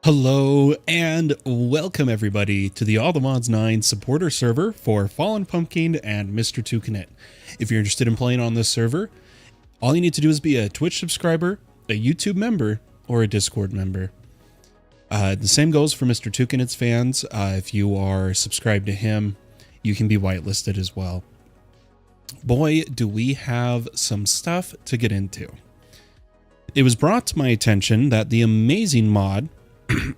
Hello and welcome everybody to the All the Mods 9 supporter server for Fallen Pumpkin and Mr. Toucanet. If you're interested in playing on this server, all you need to do is be a Twitch subscriber, a YouTube member, or a Discord member. The same goes for Mr. Toucanet's fans. If you are subscribed to him, you can be whitelisted as well. Boy, do we have some stuff to get into. It was brought to my attention that the amazing mod,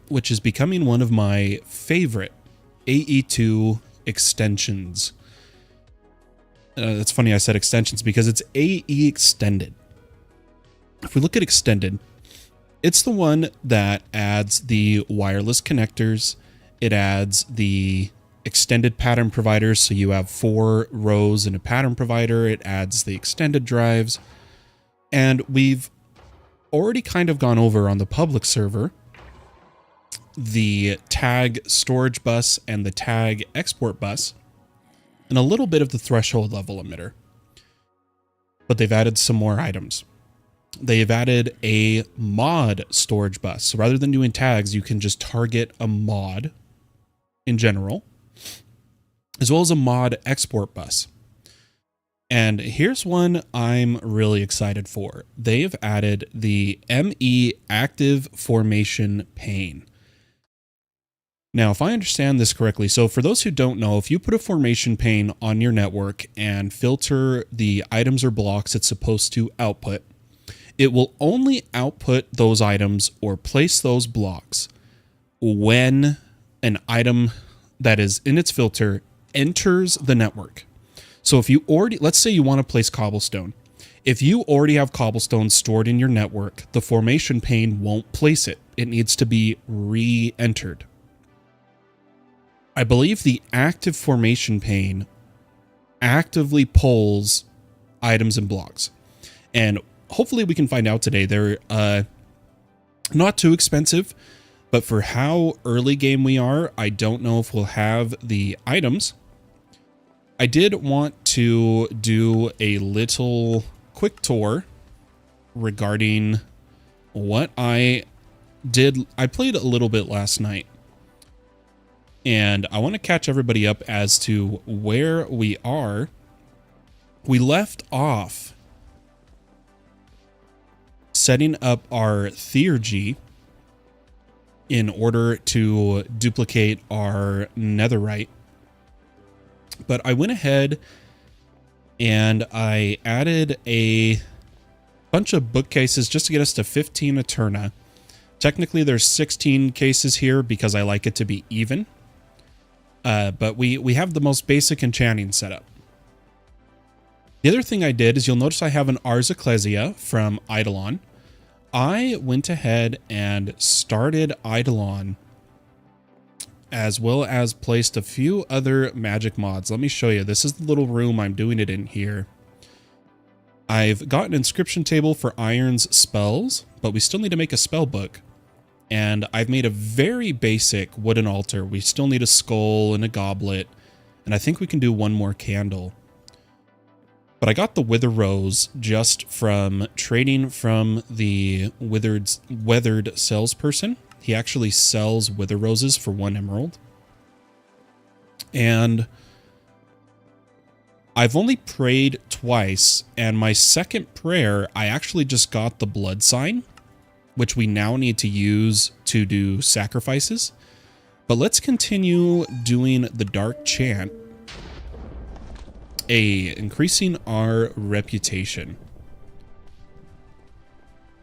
which is becoming one of my favorite AE2 extensions. That's funny I said extensions because it's AE Extended. If we look at Extended, it's the one that adds the wireless connectors. It adds the extended pattern providers, so you have 4 rows in a pattern provider. It adds the extended drives. And we've already kind of gone over on the public server the tag storage bus and the tag export bus, and a little bit of the threshold level emitter. But they've added some more items. They've added a mod storage bus. So rather than doing tags, you can just target a mod in general, as well as a mod export bus. And here's one I'm really excited for. They've added the ME active formation pane. Now, if I understand this correctly, so for those who don't know, if you put a formation pane on your network and filter the items or blocks it's supposed to output, it will only output those items or place those blocks when an item that is in its filter enters the network. So if you already, let's say you want to place cobblestone. If you already have cobblestone stored in your network, the formation pane won't place it. It needs to be re-entered. I believe the active formation pane actively pulls items and blocks. And hopefully we can find out today. They're not too expensive, but for how early game we are, I don't know if we'll have the items. I did want to do a little quick tour regarding what I did. I played a little bit last night, and I want to catch everybody up as to where we are. We left off setting up our theurgy in order to duplicate our netherite. But I went ahead and I added a bunch of bookcases just to get us to 15 Eterna. Technically, there's 16 cases here because I like it to be even. But we have the most basic enchanting setup. The other thing I did is you'll notice I have an Ars Ecclesia from Eidolon. I went ahead and started Eidolon, as well as placed a few other magic mods. Let me show you. This is the little room I'm doing it in here. I've got an inscription table for Iron's spells, but we still need to make a spell book. And I've made a very basic wooden altar. We still need a skull and a goblet, and I think we can do one more candle. But I got the Wither Rose just from trading from the weathered salesperson. He actually sells Wither Roses for 1 emerald. And I've only prayed twice, and my second prayer, I actually just got the blood sign, which we now need to use to do sacrifices. But let's continue doing the dark chant, increasing our reputation.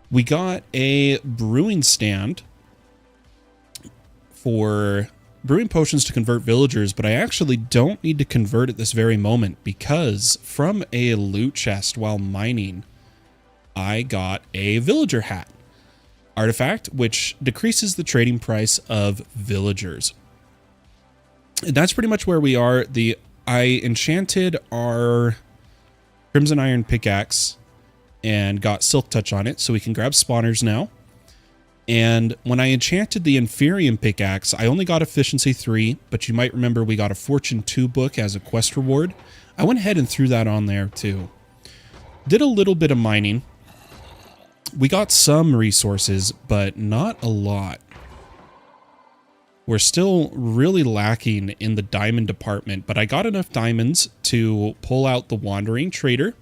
We got a brewing stand for brewing potions to convert villagers, but I actually don't need to convert at this very moment because from a loot chest while mining, I got a villager hat artifact, which decreases the trading price of villagers. And that's pretty much where we are. I enchanted our Crimson Iron pickaxe and got Silk Touch on it, so we can grab spawners now. And when I enchanted the Inferium pickaxe, I only got Efficiency 3, but you might remember we got a Fortune 2 book as a quest reward. I went ahead and threw that on there too. Did a little bit of mining. We got some resources, but not a lot. We're still really lacking in the diamond department, but I got enough diamonds to pull out the Wandering Trader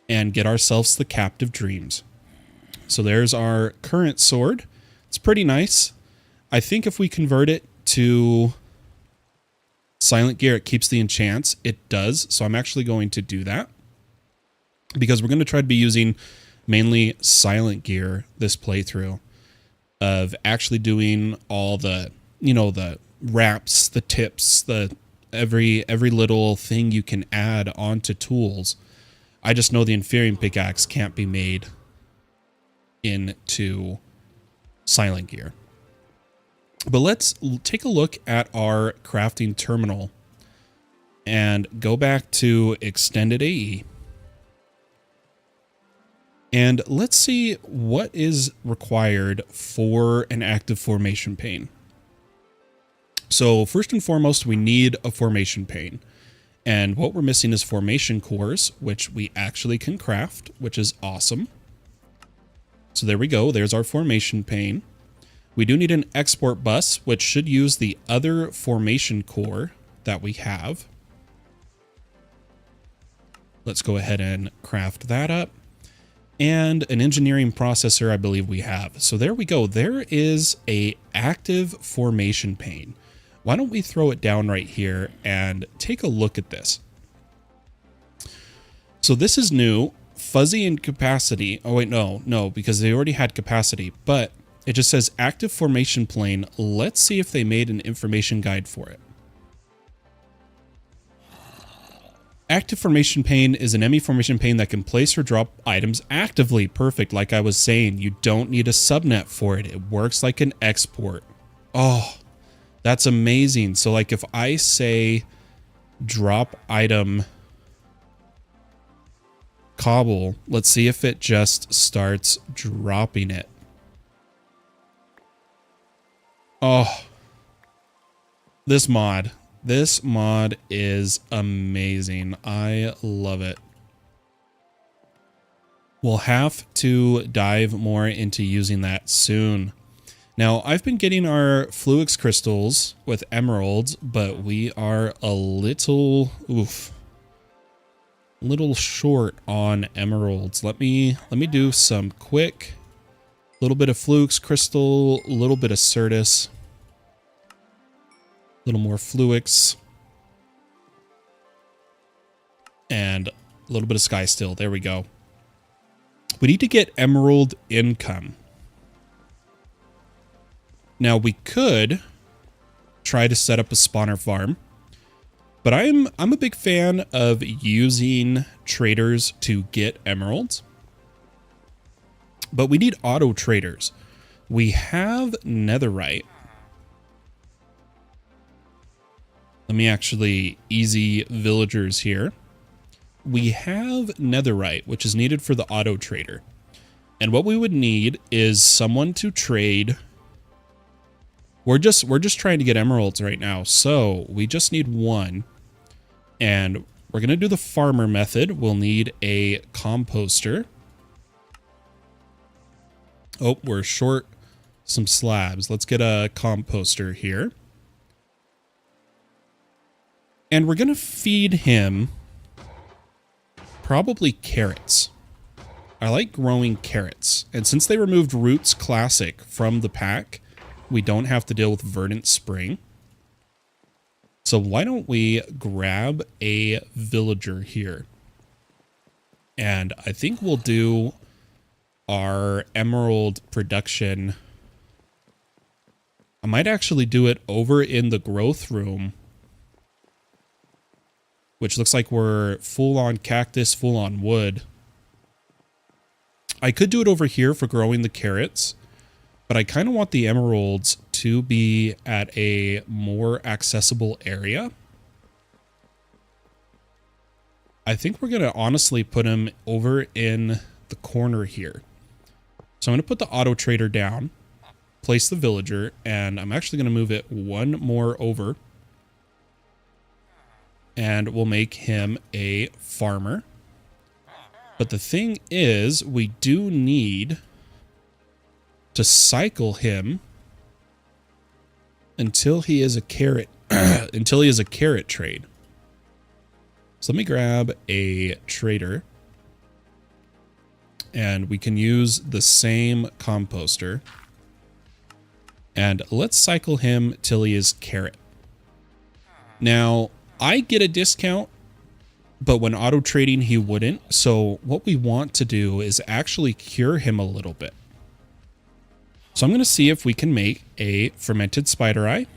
and get ourselves the Captive Dreams. So there's our current sword. It's pretty nice. I think if we convert it to Silent Gear, it keeps the enchants. It does, so I'm actually going to do that, because we're going to try to be using mainly Silent Gear this playthrough, of actually doing all the, you know, the wraps, the tips, the every little thing you can add onto tools. I just know the Inferium Pickaxe can't be made into Silent Gear. But let's take a look at our crafting terminal and go back to Extended AE. And let's see what is required for an active formation pane. So first and foremost, we need a formation pane. And what we're missing is formation cores, which we actually can craft, which is awesome. So there we go. There's our formation pane. We do need an export bus, which should use the other formation core that we have. Let's go ahead and craft that up. And an engineering processor, I believe we have. So there we go. There is a active formation pane. Why don't we throw it down right here and take a look at this? So this is new, fuzzy in capacity. Oh wait, no, because they already had capacity, but it just says active formation plane. Let's see if they made an information guide for it. Active formation pane is an ME formation pane that can place or drop items actively. Perfect. Like I was saying, you don't need a subnet for it. It works like an export. Oh, that's amazing. So like if I say drop item cobble, let's see if it just starts dropping it. Oh, this mod is amazing. I love it. We'll have to dive more into using that soon. Now, I've been getting our Fluix crystals with emeralds, but we are a little short on emeralds. Let me do some quick. Little bit of Fluix crystal, a little bit of Certus, a little more Fluix, and a little bit of Sky Still. There we go. We need to get emerald income. Now we could try to set up a spawner farm, but I'm a big fan of using traders to get emeralds. But we need auto traders. We have netherite. Let me actually easy villagers here. We have netherite, which is needed for the auto trader. And what we would need is someone to trade. We're just trying to get emeralds right now, so we just need one. And we're gonna do the farmer method. We'll need a composter. Oh, we're short some slabs. Let's get a composter here. And we're going to feed him probably carrots. I like growing carrots. And since they removed Roots Classic from the pack, we don't have to deal with Verdant Spring. So why don't we grab a villager here? And I think we'll do our emerald production. I might actually do it over in the growth room, which looks like we're full on cactus, full on wood. I could do it over here for growing the carrots, but I kind of want the emeralds to be at a more accessible area. I think we're going to honestly put them over in the corner here. So I'm going to put the auto trader down, place the villager, and I'm actually going to move it one more over. And we'll make him a farmer. But the thing is, we do need to cycle him until he is a carrot, until he is a carrot trade. So let me grab a trader, and we can use the same composter, and let's cycle him till he is carrot. Now I get a discount, but when auto trading he wouldn't. So what we want to do is actually cure him a little bit. So I'm going to see if we can make a fermented spider eye.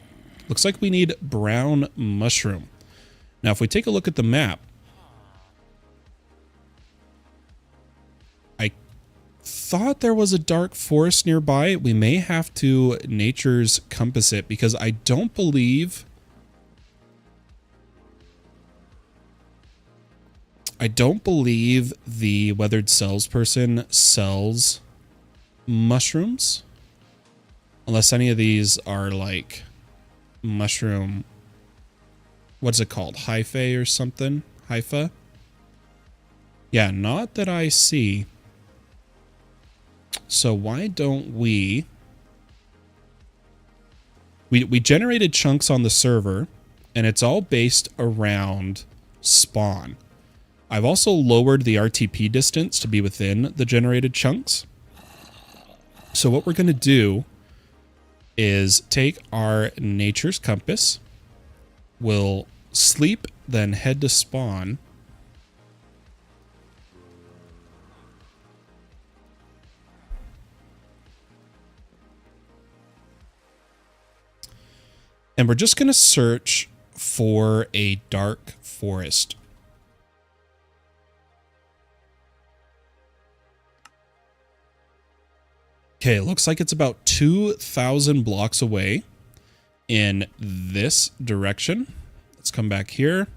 Looks like we need brown mushroom. Now, if we take a look at the map, I thought there was a dark forest nearby. We may have to nature's compass it, because I don't believe the weathered salesperson sells mushrooms, unless any of these are like mushroom, what's it called, hyphae or something, hypha. Yeah, not that I see. So why don't we generated chunks on the server, and it's all based around spawn. I've also lowered the RTP distance to be within the generated chunks. So what we're going to do is take our nature's compass, we'll sleep, then head to spawn. And we're just going to search for a dark forest. Okay, it looks like it's about 2,000 blocks away in this direction. Let's come back here.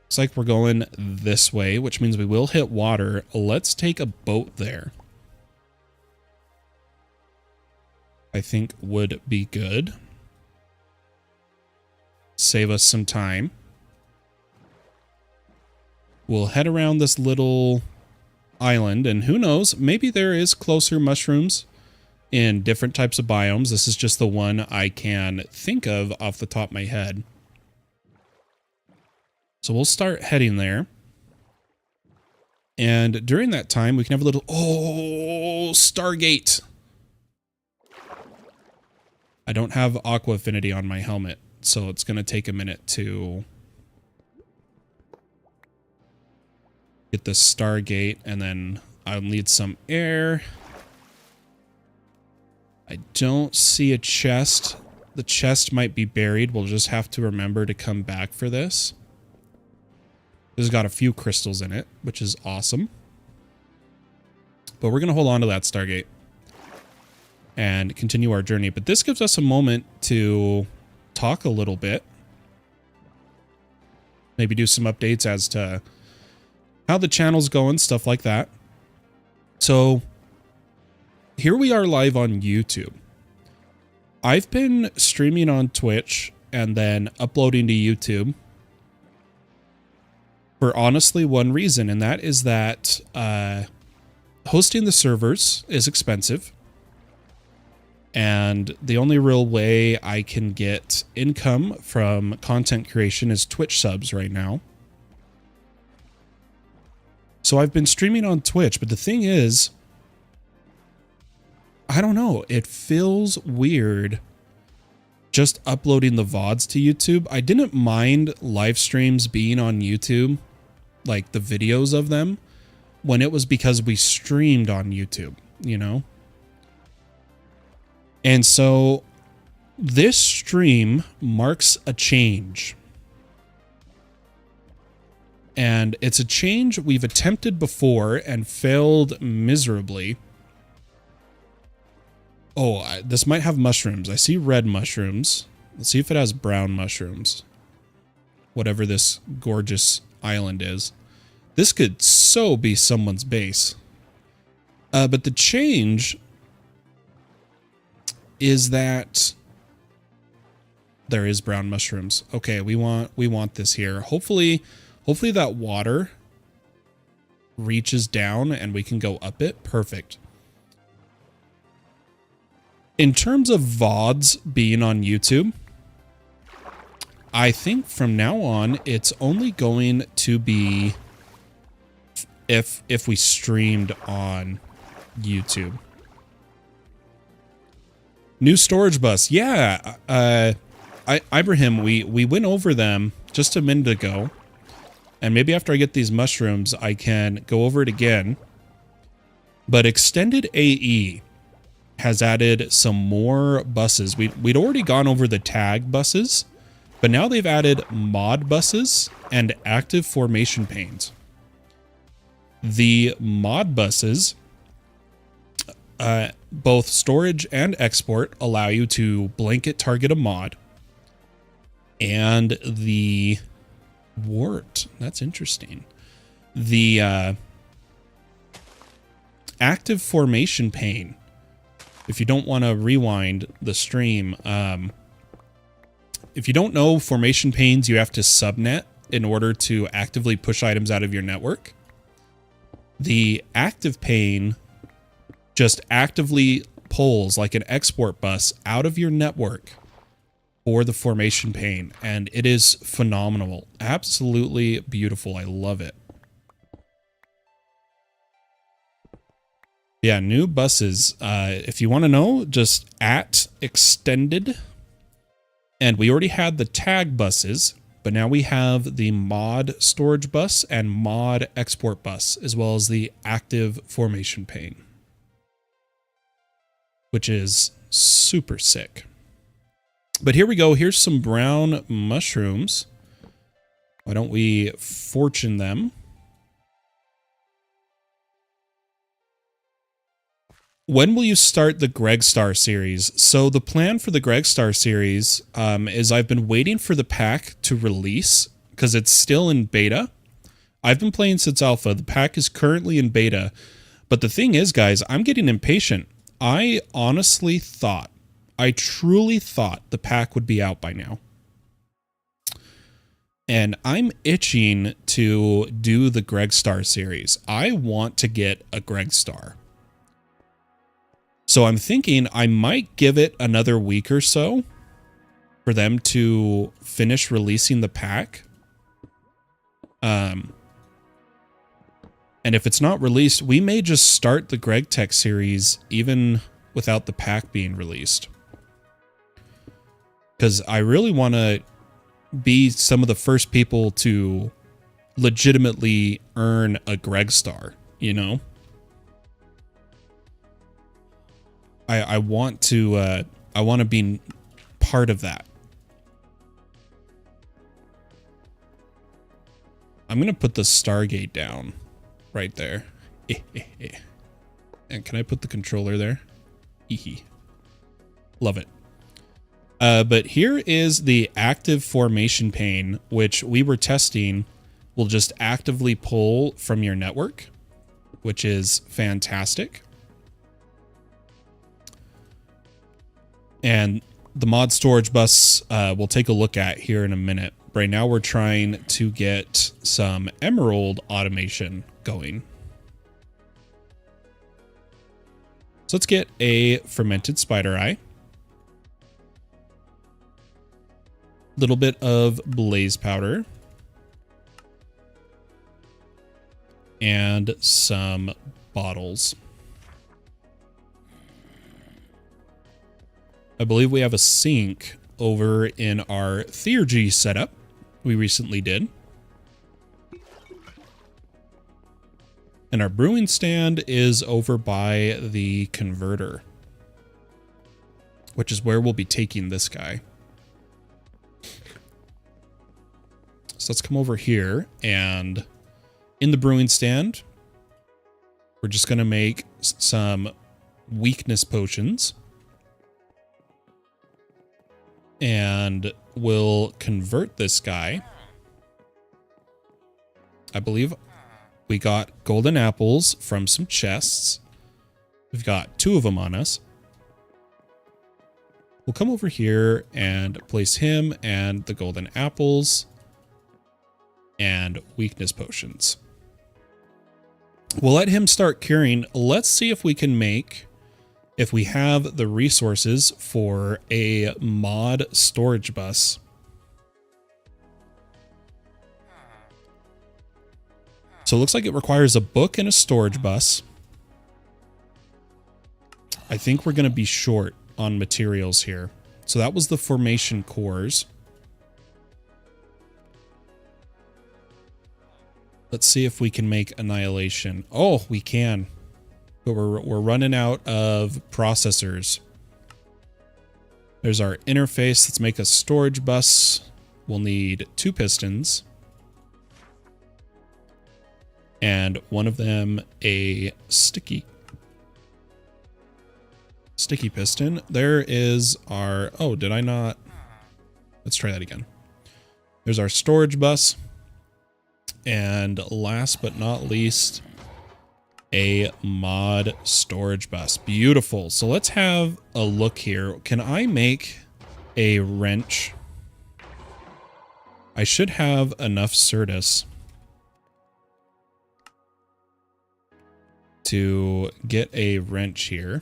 Looks like we're going this way, which means we will hit water. Let's take a boat there. I think would be good. Save us some time. We'll head around this little island, and who knows, maybe there is closer mushrooms in different types of biomes. This is just the one I can think of off the top of my head. So we'll start heading there. And during that time, we can have a little... Oh, Stargate! I don't have Aqua Affinity on my helmet, so it's going to take a minute to get the Stargate, and then I'll need some air. I don't see a chest. The chest might be buried. We'll just have to remember to come back for this. This has got a few crystals in it, which is awesome. But we're going to hold on to that Stargate and continue our journey. But this gives us a moment to talk a little bit. Maybe do some updates as to how the channel's going, stuff like that. So here we are live on YouTube. I've been streaming on Twitch and then uploading to YouTube for honestly one reason, and that is that hosting the servers is expensive. And the only real way I can get income from content creation is Twitch subs right now. So I've been streaming on Twitch, but the thing is, I don't know, it feels weird just uploading the VODs to YouTube. I didn't mind live streams being on YouTube, like the videos of them, when it was because we streamed on YouTube, you know? And so this stream marks a change. And it's a change we've attempted before and failed miserably. Oh, this might have mushrooms. I see red mushrooms. Let's see if it has brown mushrooms. Whatever this gorgeous island is. This could so be someone's base. But the change is that there is brown mushrooms. Okay, we want this here. Hopefully that water reaches down and we can go up it. Perfect. In terms of VODs being on YouTube, I think from now on, it's only going to be if we streamed on YouTube. New storage bus. Yeah. Ibrahim, we went over them just a minute ago. And maybe after I get these mushrooms, I can go over it again. But Extended AE has added some more buses. We'd already gone over the tag buses, but now they've added mod buses and active formation panes. The mod buses, both storage and export, allow you to blanket target a mod. And the wart, that's interesting. The active formation pane, if you don't want to rewind the stream, if you don't know formation panes, you have to subnet in order to actively push items out of your network. The active pane just actively pulls like an export bus out of your network for the formation pane, and it is phenomenal. Absolutely beautiful. I love it. Yeah, new buses. If you want to know, just at extended. And we already had the tag buses, but now we have the mod storage bus and mod export bus, as well as the active formation pane, which is super sick. But here we go. Here's some brown mushrooms. Why don't we fortune them? When will you start the Greg Star series? So the plan for the Greg Star series is I've been waiting for the pack to release because it's still in beta. I've been playing since alpha. The pack is currently in beta. But the thing is, guys, I'm getting impatient. I honestly thought, I truly thought the pack would be out by now. And I'm itching to do the Greg Star series. I want to get a Greg Star. So I'm thinking I might give it another week or so for them to finish releasing the pack. And if it's not released, we may just start the Greg Tech series even without the pack being released. Because I really want to be some of the first people to legitimately earn a Greg Star, you know? I want to be part of that. I'm going to put the Stargate down right there. And can I put the controller there? Love it. But here is the active formation pane, which we were testing, will just actively pull from your network, which is fantastic. And the mod storage bus we'll take a look at here in a minute. Right now we're trying to get some emerald automation going. So let's get a fermented spider eye. Little bit of blaze powder. And some bottles. I believe we have a sink over in our Theurgy setup we recently did. And our brewing stand is over by the converter, which is where we'll be taking this guy. So let's come over here, and in the brewing stand, we're just going to make some weakness potions. And we'll convert this guy. I believe we got golden apples from some chests. We've got 2 of them on us. We'll come over here and place him and the golden apples and weakness potions. We'll let him start curing. Let's see if we can make if we have the resources for a mod storage bus. So it looks like it requires a book and a storage bus. I think we're going to be short on materials here. So that was the formation cores. Let's see if we can make annihilation. Oh, we can. But we're running out of processors. There's our interface. Let's make a storage bus. We'll need 2 pistons. And one of them a sticky piston. There is our... Oh, did I not? Let's try that again. There's our storage bus. And last but not least, a mod storage bus. Beautiful. So let's have a look here. Can I make a wrench? I should have enough Certus to get a wrench here.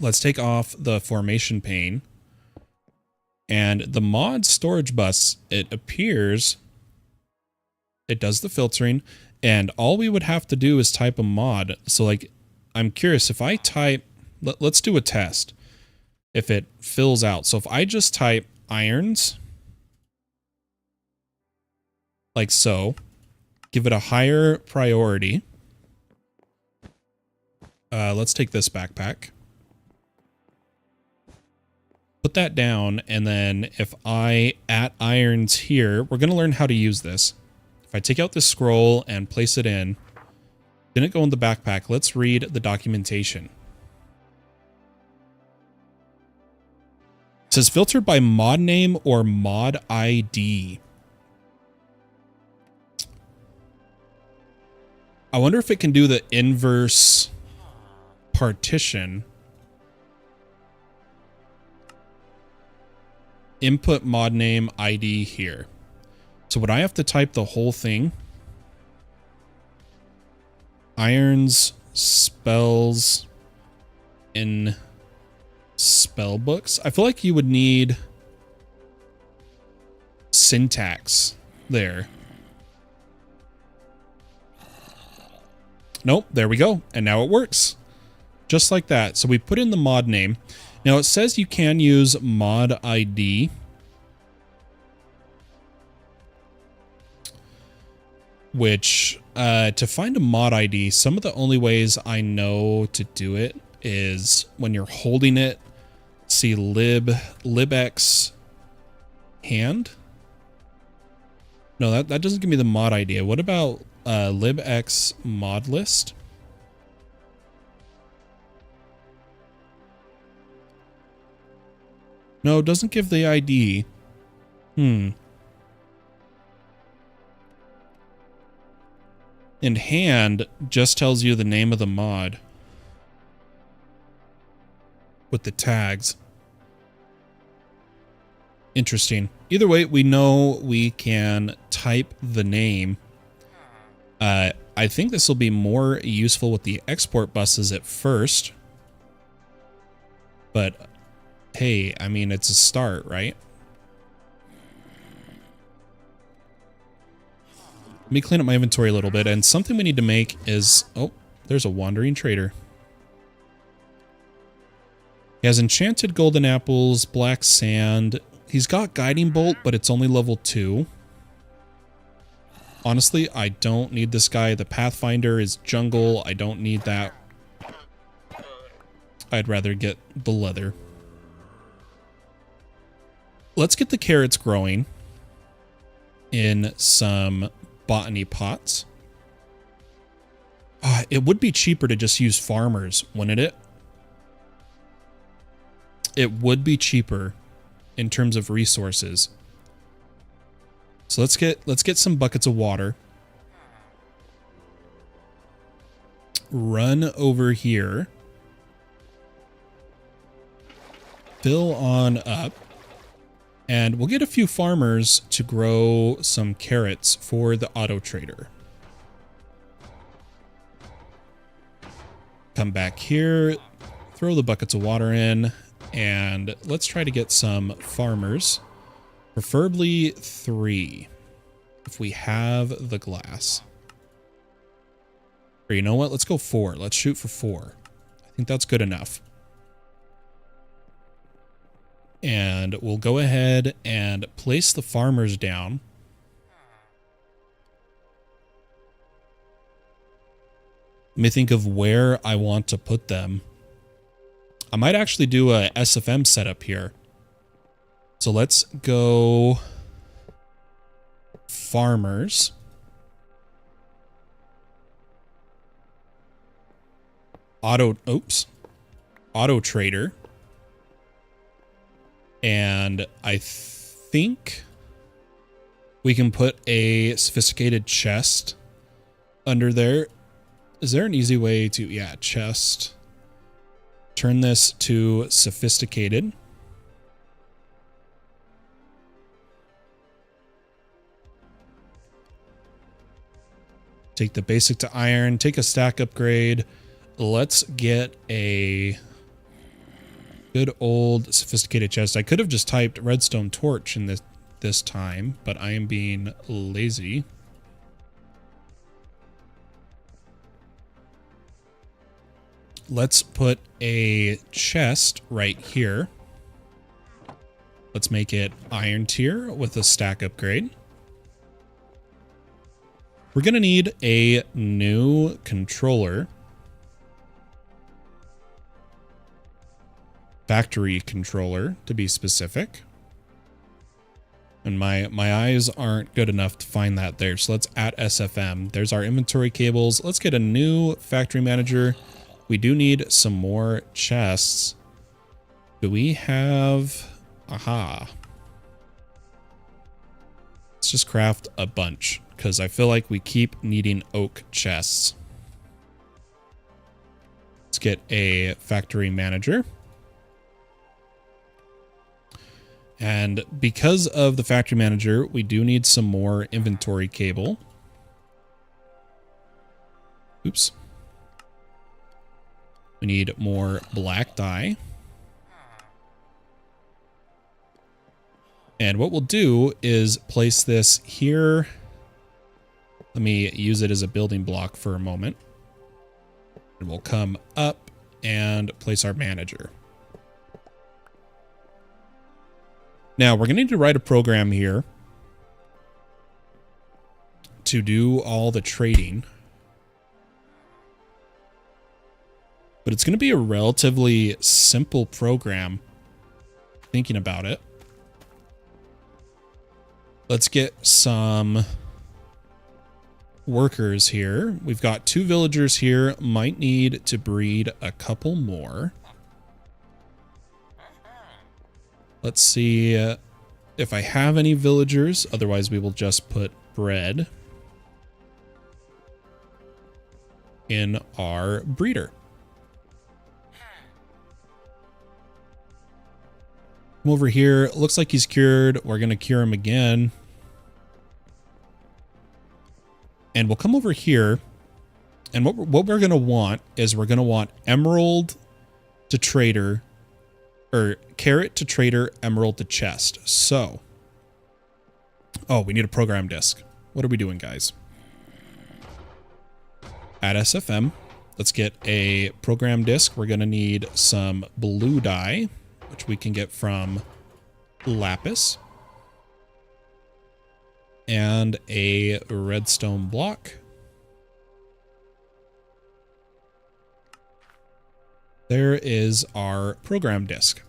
Let's take off the formation pane. And the mod storage bus, it appears it does the filtering, and all we would have to do is type a mod. So like, I'm curious if I type, let's do a test if it fills out. So if I just type irons, like so, give it a higher priority. Let's take this backpack. Put that down, and then if I at irons here, we're going to learn how to use this. If I take out this scroll and place it in, didn't go in the backpack. Let's read the documentation. It says filter by mod name or mod ID. I wonder if it can do the inverse partition. Input mod name ID here. So would I have to type the whole thing? Irons spells in spell books. I feel like you would need syntax there. Nope, there we go. And now it works. Just like that. So we put in the mod name. Now it says you can use mod ID. Which, to find a mod ID, some of the only ways I know to do it is when you're holding it, see libx hand. No, that doesn't give me the mod ID. What about libx mod list? No, it doesn't give the ID. And hand just tells you the name of the mod with the tags. Interesting. Either way, we know we can type the name. I think this will be more useful with the export buses at first. But hey, I mean, it's a start, right? Let me clean up my inventory a little bit. And something we need to make is... Oh, there's a wandering trader. He has enchanted golden apples, black sand. He's got guiding bolt, but it's only level 2. Honestly, I don't need this guy. The Pathfinder is jungle. I don't need that. I'd rather get the leather. Let's get the carrots growing in some botany pots. It would be cheaper to just use farmers, wouldn't it? It would be cheaper in terms of resources. So let's get some buckets of water. Run over here. Fill on up. And we'll get a few farmers to grow some carrots for the auto trader. Come back here, throw the buckets of water in, and let's try to get some farmers. Preferably 3, if we have the glass. Or you know what? Let's go 4. Let's shoot for 4. I think that's good enough. And we'll go ahead and place the farmers down. Let me think of where I want to put them. I might actually do a SFM setup here. So let's go farmers. Auto trader. And I think we can put a sophisticated chest under there. Is there an easy way to, yeah, chest. Turn this to sophisticated. Take the basic to iron, take a stack upgrade. Let's get a good old sophisticated chest. I could have just typed redstone torch in this time, but I am being lazy. Let's put a chest right here. Let's make it iron tier with a stack upgrade. We're going to need a new controller. Factory controller, to be specific. And my eyes aren't good enough to find that there. So let's add SFM. There's our inventory cables. Let's get a new factory manager. We do need some more chests. Do we have... Aha. Let's just craft a bunch, because I feel like we keep needing oak chests. Let's get a factory manager. And because of the factory manager, we do need some more inventory cable. Oops. We need more black dye. And what we'll do is place this here. Let me use it as a building block for a moment. And we'll come up and place our manager. Now, we're going to need to write a program here to do all the trading. But it's going to be a relatively simple program, thinking about it. Let's get some workers here. We've got 2 villagers here. Might need to breed a couple more. Let's see if I have any villagers. Otherwise, we will just put bread in our breeder. Come over here. Looks like he's cured. We're going to cure him again. And we'll come over here. And what we're going to want is we're going to want emerald to trader, or carrot to trader, emerald to chest. So, oh, we need a program disk. What are we doing, guys? Add SFM. Let's get a program disk. We're going to need some blue dye, which we can get from lapis, and a redstone block. There is our program disk.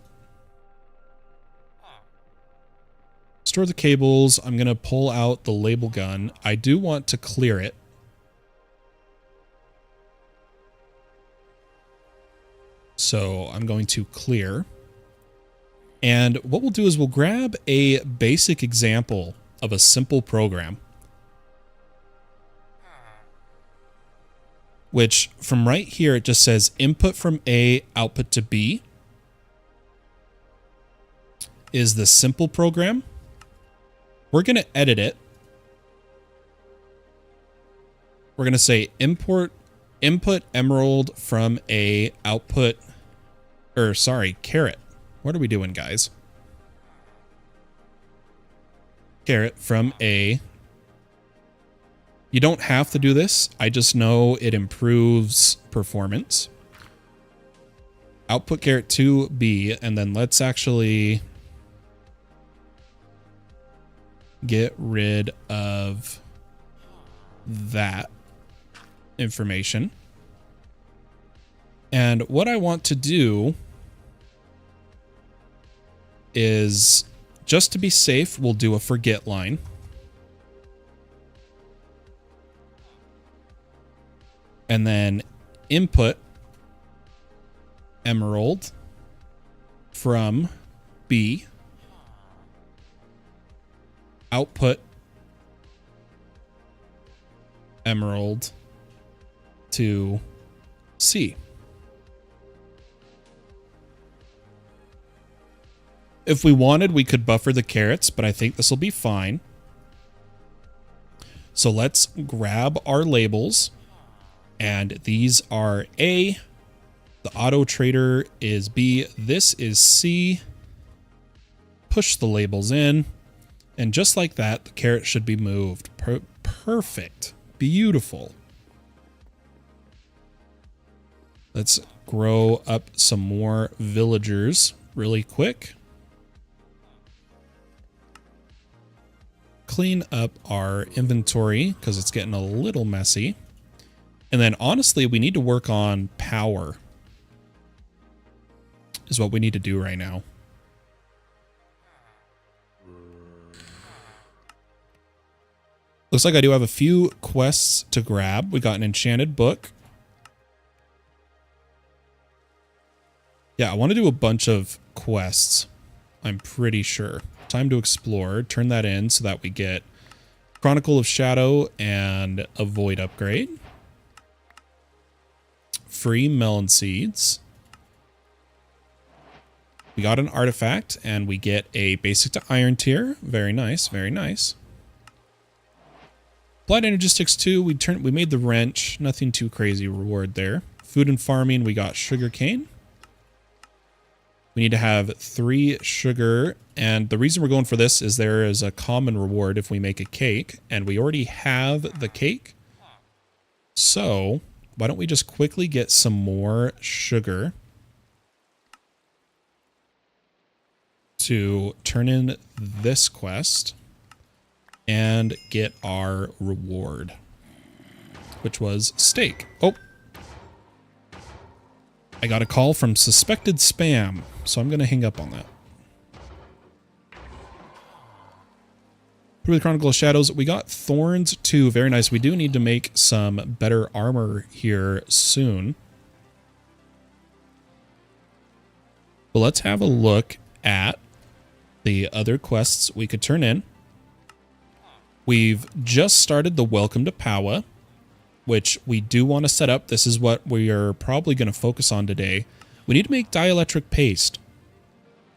Store the cables. I'm going to pull out the label gun. I do want to clear it. So I'm going to clear. And what we'll do is we'll grab a basic example of a simple program, which from right here, it just says input from A, output to B is the simple program. We're going to edit it. We're going to say import Input emerald from a output, or sorry, carrot. What are we doing, guys? Carrot from a... You don't have to do this. I just know it improves performance. Output carrot to B, and then let's actually get rid of that information. And what I want to do is, just to be safe, we'll do a forget line. And then input emerald from B, output emerald to C. If we wanted, we could buffer the carrots, but I think this will be fine. So let's grab our labels, and these are A, the auto trader is B, this is C. Push the labels in, and just like that, the carrot should be moved. Perfect. Beautiful. Let's grow up some more villagers really quick. Clean up our inventory because it's getting a little messy. And then honestly, we need to work on power is what we need to do right now. Looks like I do have a few quests to grab. We got an enchanted book. Yeah, I want to do a bunch of quests, I'm pretty sure. Time to explore. Turn that in so that we get Chronicle of Shadow and a Void upgrade. Free melon seeds. We got an artifact and we get a basic to iron tier. Very nice, very nice. Applied Energistics 2, we made the wrench. Nothing too crazy reward there. Food and farming, we got sugarcane. We need to have 3 sugar, and the reason we're going for this is there is a common reward if we make a cake, and we already have the cake. So, why don't we just quickly get some more sugar to turn in this quest and get our reward, which was steak. Oh, I got a call from suspected spam, so I'm going to hang up on that. Through the Chronicle of Shadows, we got thorns too. Very nice. We do need to make some better armor here soon. But let's have a look at the other quests we could turn in. We've just started the Welcome to Powa, which we do want to set up. This is what we are probably going to focus on today. We need to make dielectric paste.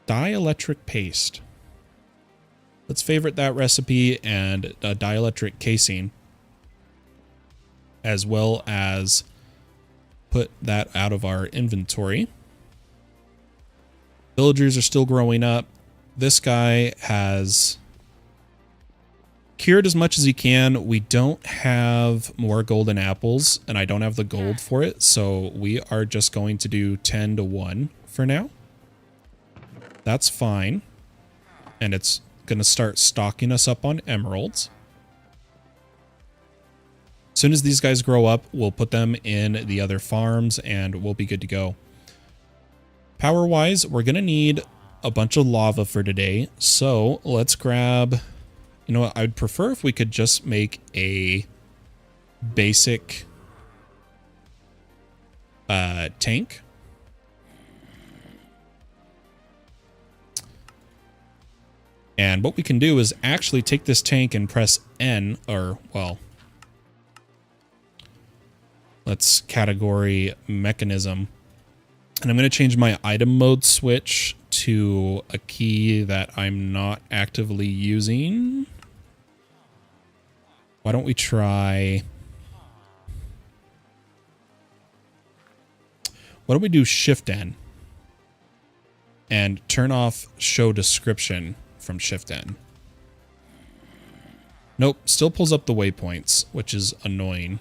Dielectric paste. Let's favorite that recipe and dielectric casing, as well as put that out of our inventory. Villagers are still growing up. This guy has cured as much as he can. We don't have more golden apples, and I don't have the gold for it, so we are just going to do 10 to 1 for now. That's fine. And it's going to start stocking us up on emeralds. As soon as these guys grow up, we'll put them in the other farms, and we'll be good to go. Power-wise, we're going to need a bunch of lava for today, so let's grab... You know what, I'd prefer if we could just make a basic tank. And what we can do is actually take this tank and press N, or, well, let's category mechanism. And I'm going to change my item mode switch to a key that I'm not actively using. Why don't we try Why don't we do Shift N and turn off show description from Shift N? Nope, still pulls up the waypoints, which is annoying.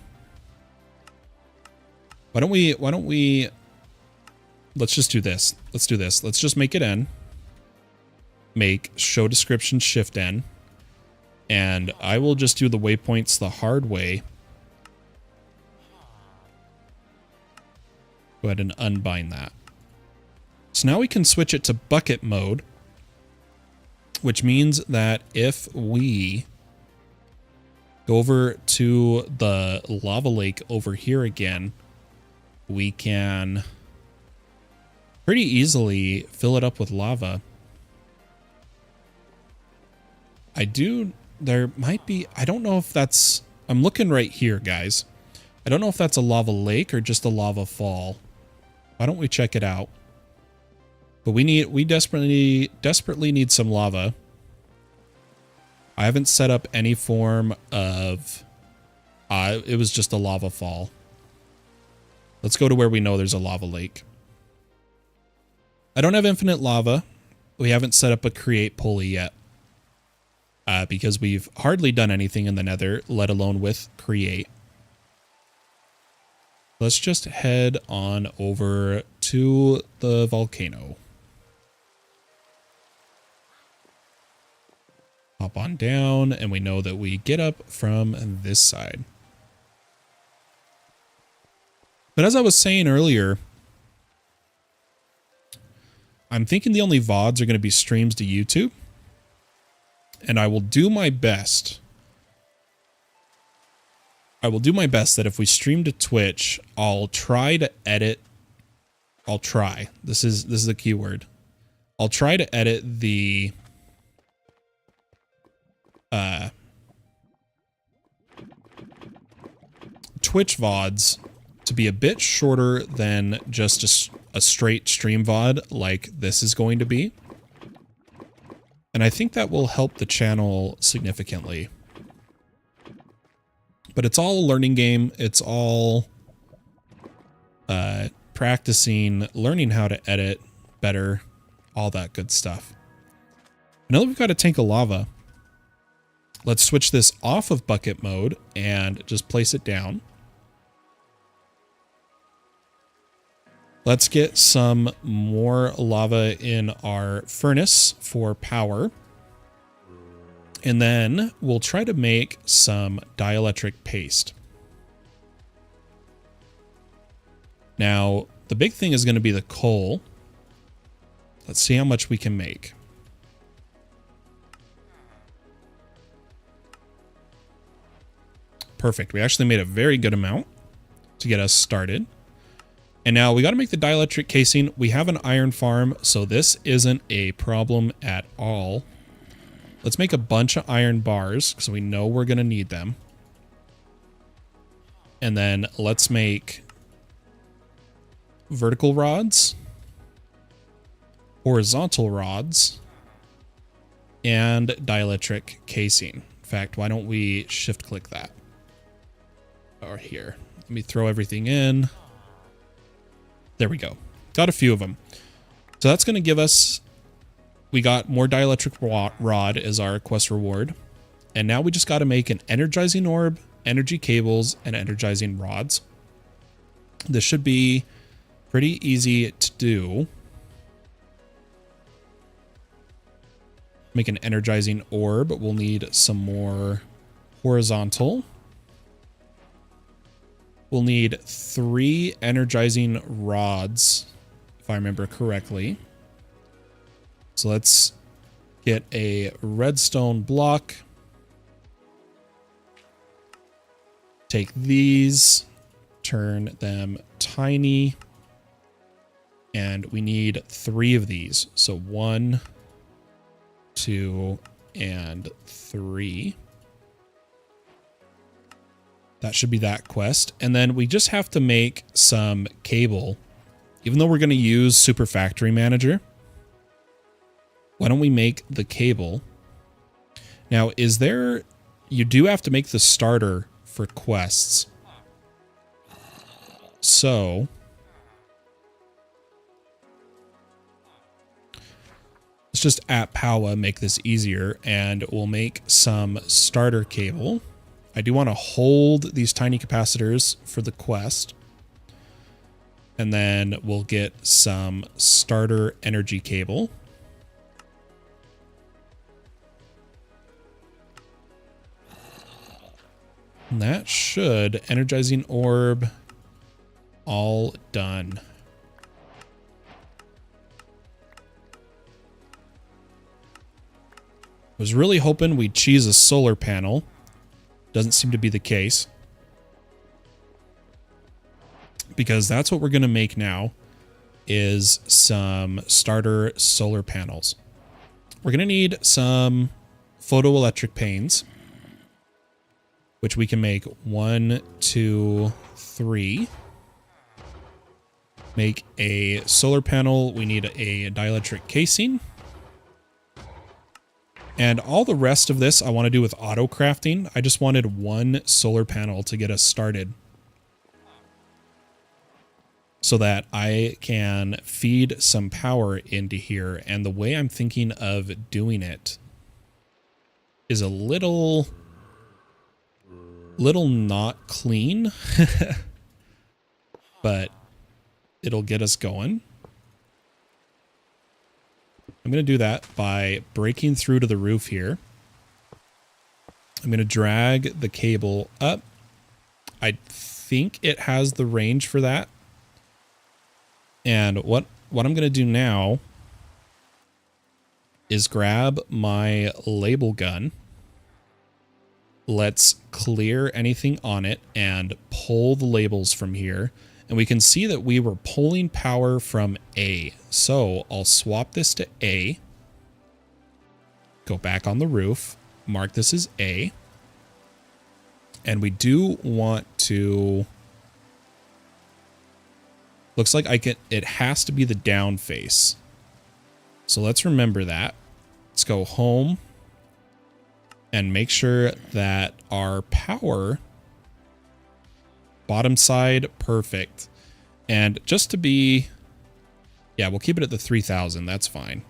Why don't we, let's just do this. Let's do this. Let's just make it N. Make show description Shift N. And I will just do the waypoints the hard way. Go ahead and unbind that. So now we can switch it to bucket mode, which means that if we go over to the lava lake over here again, we can pretty easily fill it up with lava. There might be, I don't know if that's, I'm looking right here, guys. I don't know if that's a lava lake or just a lava fall. Why don't we check it out? But we desperately need some lava. I haven't set up any form of, it was just a lava fall. Let's go to where we know there's a lava lake. I don't have infinite lava. We haven't set up a create pulley yet. Because we've hardly done anything in the nether, let alone with create. Let's just head on over to the volcano. Hop on down, and we know that we get up from this side. But as I was saying earlier, I'm thinking the only VODs are going to be streams to YouTube. And I will do my best. I will do my best that if we stream to Twitch, I'll try to edit. I'll try. This is the key word. I'll try to edit the Twitch VODs to be a bit shorter than just a straight stream VOD like this is going to be. And I think that will help the channel significantly. But it's all a learning game. It's all practicing, learning how to edit better, all that good stuff. Now that we've got a tank of lava, let's switch this off of bucket mode and just place it down. Let's get some more lava in our furnace for power. And then we'll try to make some dielectric paste. Now, the big thing is going to be the coal. Let's see how much we can make. Perfect. We actually made a very good amount to get us started. And now we got to make the dielectric casing. We have an iron farm, so this isn't a problem at all. Let's make a bunch of iron bars because we know we're going to need them. And then let's make vertical rods, horizontal rods, and dielectric casing. In fact, why don't we shift click that? Or here. Let me throw everything in. There we go. Got a few of them. So that's going to give us, we got more dielectric rod as our quest reward. And now we just got to make an energizing orb, energy cables, and energizing rods. This should be pretty easy to do. Make an energizing orb. We'll need some more horizontal. We'll need 3 energizing rods, if I remember correctly. So let's get a redstone block. Take these, turn them tiny, and we need 3 of these. So 1, 2, and 3. That should be that quest. And then we just have to make some cable. Even though we're going to use Super Factory Manager, why don't we make the cable? Now, you do have to make the starter for quests. So just at Powa make this easier, and we'll make some starter cable. I do want to hold these tiny capacitors for the quest. And then we'll get some starter energy cable. And that should energizing orb all done. Was really hoping we'd cheese a solar panel. Doesn't seem to be the case. Because that's what we're going to make now, is some starter solar panels. We're going to need some photoelectric panes, which we can make 1, 2, 3. Make a solar panel. We need a dielectric casing. And all the rest of this I want to do with auto crafting. I just wanted one solar panel to get us started, so that I can feed some power into here. And the way I'm thinking of doing it is a little not clean, but it'll get us going. I'm going to do that by breaking through to the roof here. I'm going to drag the cable up. I think it has the range for that. And what I'm going to do now is grab my label gun. Let's clear anything on it and pull the labels from here. And we can see that we were pulling power from A. So I'll swap this to A. Go back on the roof. Mark this as A. And we do want to... Looks like it has to be the down face. So let's remember that. Let's go home and make sure that our power... Bottom side, perfect. And just to be... Yeah, we'll keep it at the 3000. That's fine.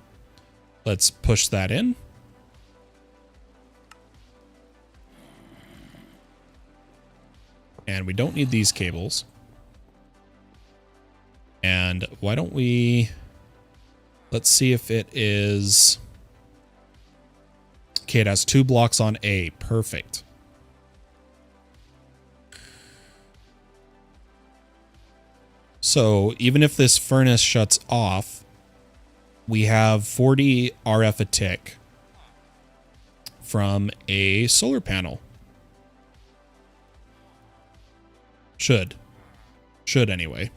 Let's push that in. And we don't need these cables. And why don't we... Let's see if it is... Okay, it has 2 blocks on A. Perfect. So even if this furnace shuts off, we have 40 RF a tick from a solar panel. Should anyway.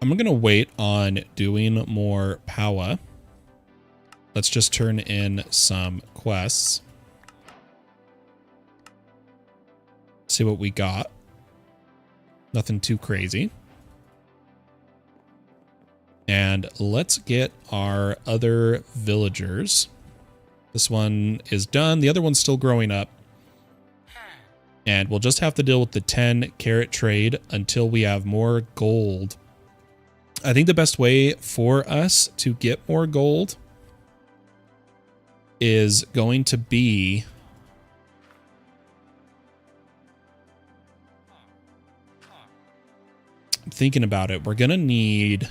I'm going to wait on doing more power. Let's just turn in some quests. See what we got. Nothing too crazy. And let's get our other villagers. This one is done. The other one's still growing up. And we'll just have to deal with the 10 carrot trade until we have more gold. I think the best way for us to get more gold is going to be... Thinking about it, we're gonna need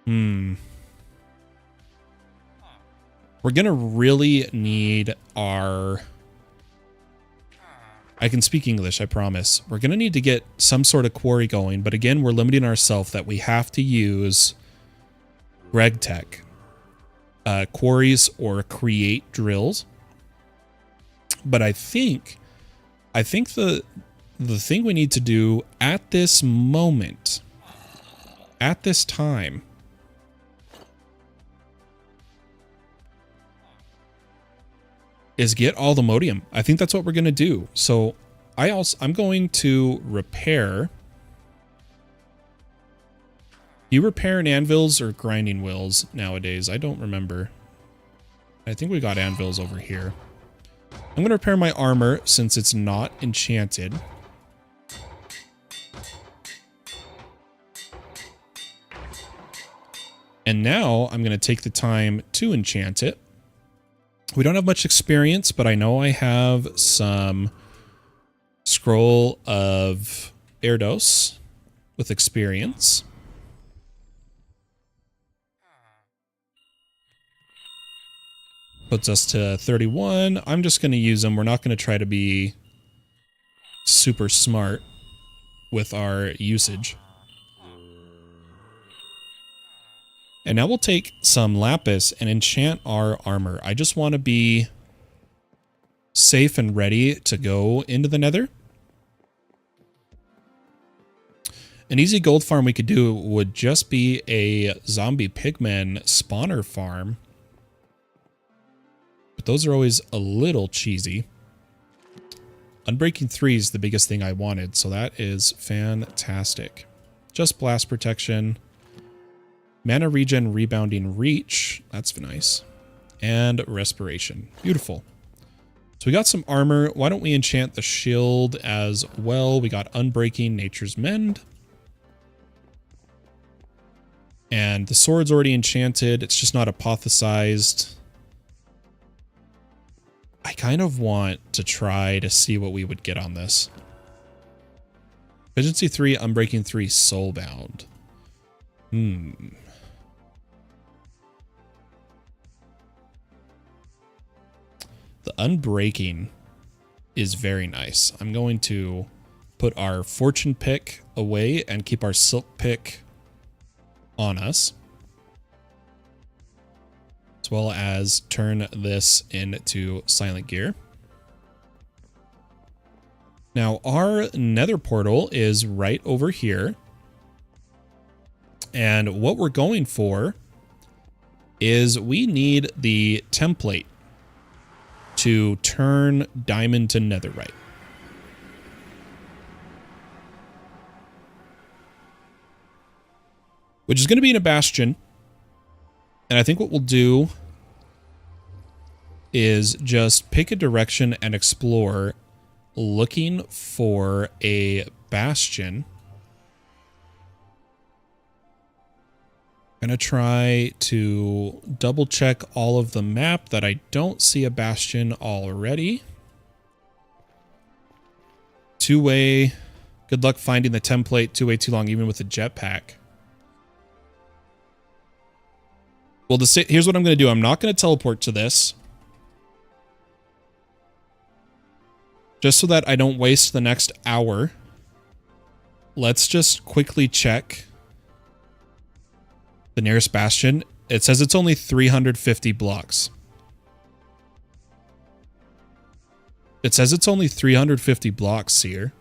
we're gonna really need our... I can speak English, I promise. We're gonna need to get some sort of quarry going, but again, we're limiting ourselves that we have to use RegTech quarries or create drills. But I think the thing we need to do at this moment, at this time, is get all the modium. I think that's what we're going to do. So I'm going to repair. You repair anvils or grinding wheels nowadays? I don't remember. I think we got anvils over here. I'm going to repair my armor since it's not enchanted. And now I'm going to take the time to enchant it. We don't have much experience, but I know I have some Scroll of Erdos with experience. Puts us to 31. I'm just going to use them. We're not going to try to be super smart with our usage. And now we'll take some lapis and enchant our armor. I just want to be safe and ready to go into the nether. An easy gold farm we could do would just be a zombie pigman spawner farm. But those are always a little cheesy. Unbreaking 3 is the biggest thing I wanted, so that is fantastic. Just blast protection. Mana regen, rebounding reach. That's nice. And respiration. Beautiful. So we got some armor. Why don't we enchant the shield as well? We got unbreaking, nature's mend. And the sword's already enchanted. It's just not apothesized. I kind of want to try to see what we would get on this. Efficiency 3, unbreaking 3, soulbound. The unbreaking is very nice. I'm going to put our fortune pick away and keep our silk pick on us, as well as turn this into silent gear. Now our nether portal is right over here, and what we're going for is we need the template to turn diamond to netherite. Which is going to be in a bastion. And I think what we'll do is just pick a direction and explore, looking for a bastion. Gonna try to double check all of the map that I don't see a bastion already. Two-way. Good luck finding the template. Two-way too long, even with a jetpack. Well, here's what I'm going to do. I'm not going to teleport to this. Just so that I don't waste the next hour. Let's just quickly check the nearest bastion. It says it's only 350 blocks. It says it's only 350 blocks here.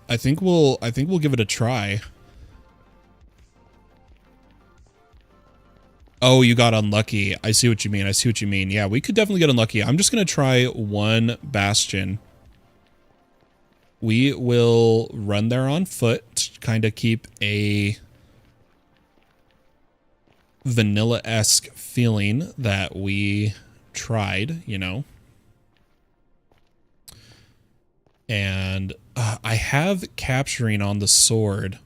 I think we'll give it a try. Oh, you got unlucky. I see what you mean. I see what you mean. Yeah, we could definitely get unlucky. I'm just going to try one bastion. We will run there on foot to kind of keep a vanilla-esque feeling that we tried, you know. And I have capturing on the sword.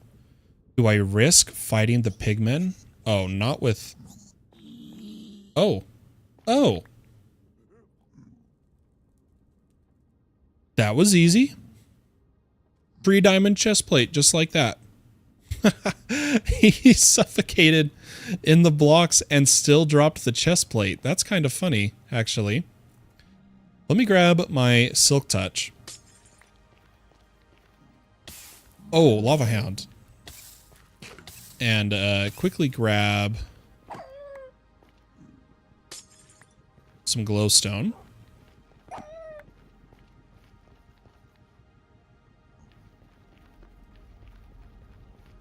Do I risk fighting the pigmen? Oh, not with... Oh. Oh. That was easy. Free diamond chestplate, just like that. He suffocated in the blocks and still dropped the chestplate. That's kind of funny, actually. Let me grab my silk touch. Oh, lava hound. And quickly grab some glowstone.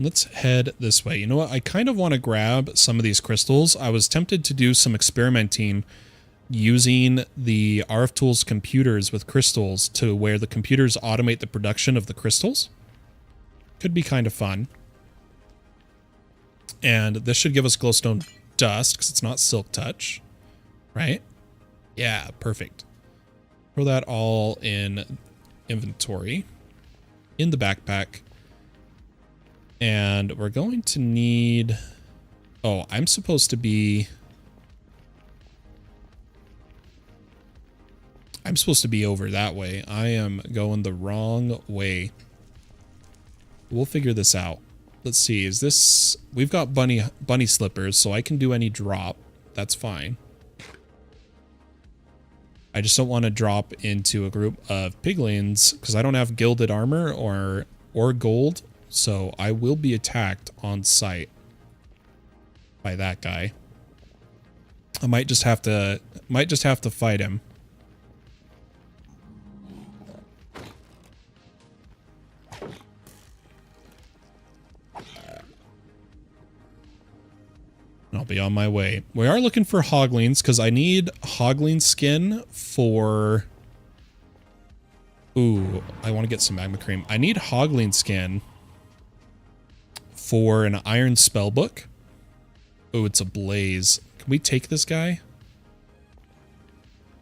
Let's head this way. You know what? I kind of want to grab some of these crystals. I was tempted to do some experimenting using the RF Tools computers with crystals to where the computers automate the production of the crystals. Could be kind of fun. And this should give us glowstone dust because it's not silk touch, right? Yeah, perfect. Throw that all in inventory, in the backpack. And we're going to need... Oh, I'm supposed to be over that way. I am going the wrong way. We'll figure this out. Let's see. Is this... We've got bunny slippers, so I can do any drop. That's fine. I just don't want to drop into a group of piglins because I don't have gilded armor or gold, so I will be attacked on sight by that guy. I might just have to fight him. I'll be on my way. We are looking for hoglings because I need hogling skin for... Ooh, I want to get some magma cream. I need hogling skin for an iron spellbook. Oh, it's a blaze. Can we take this guy?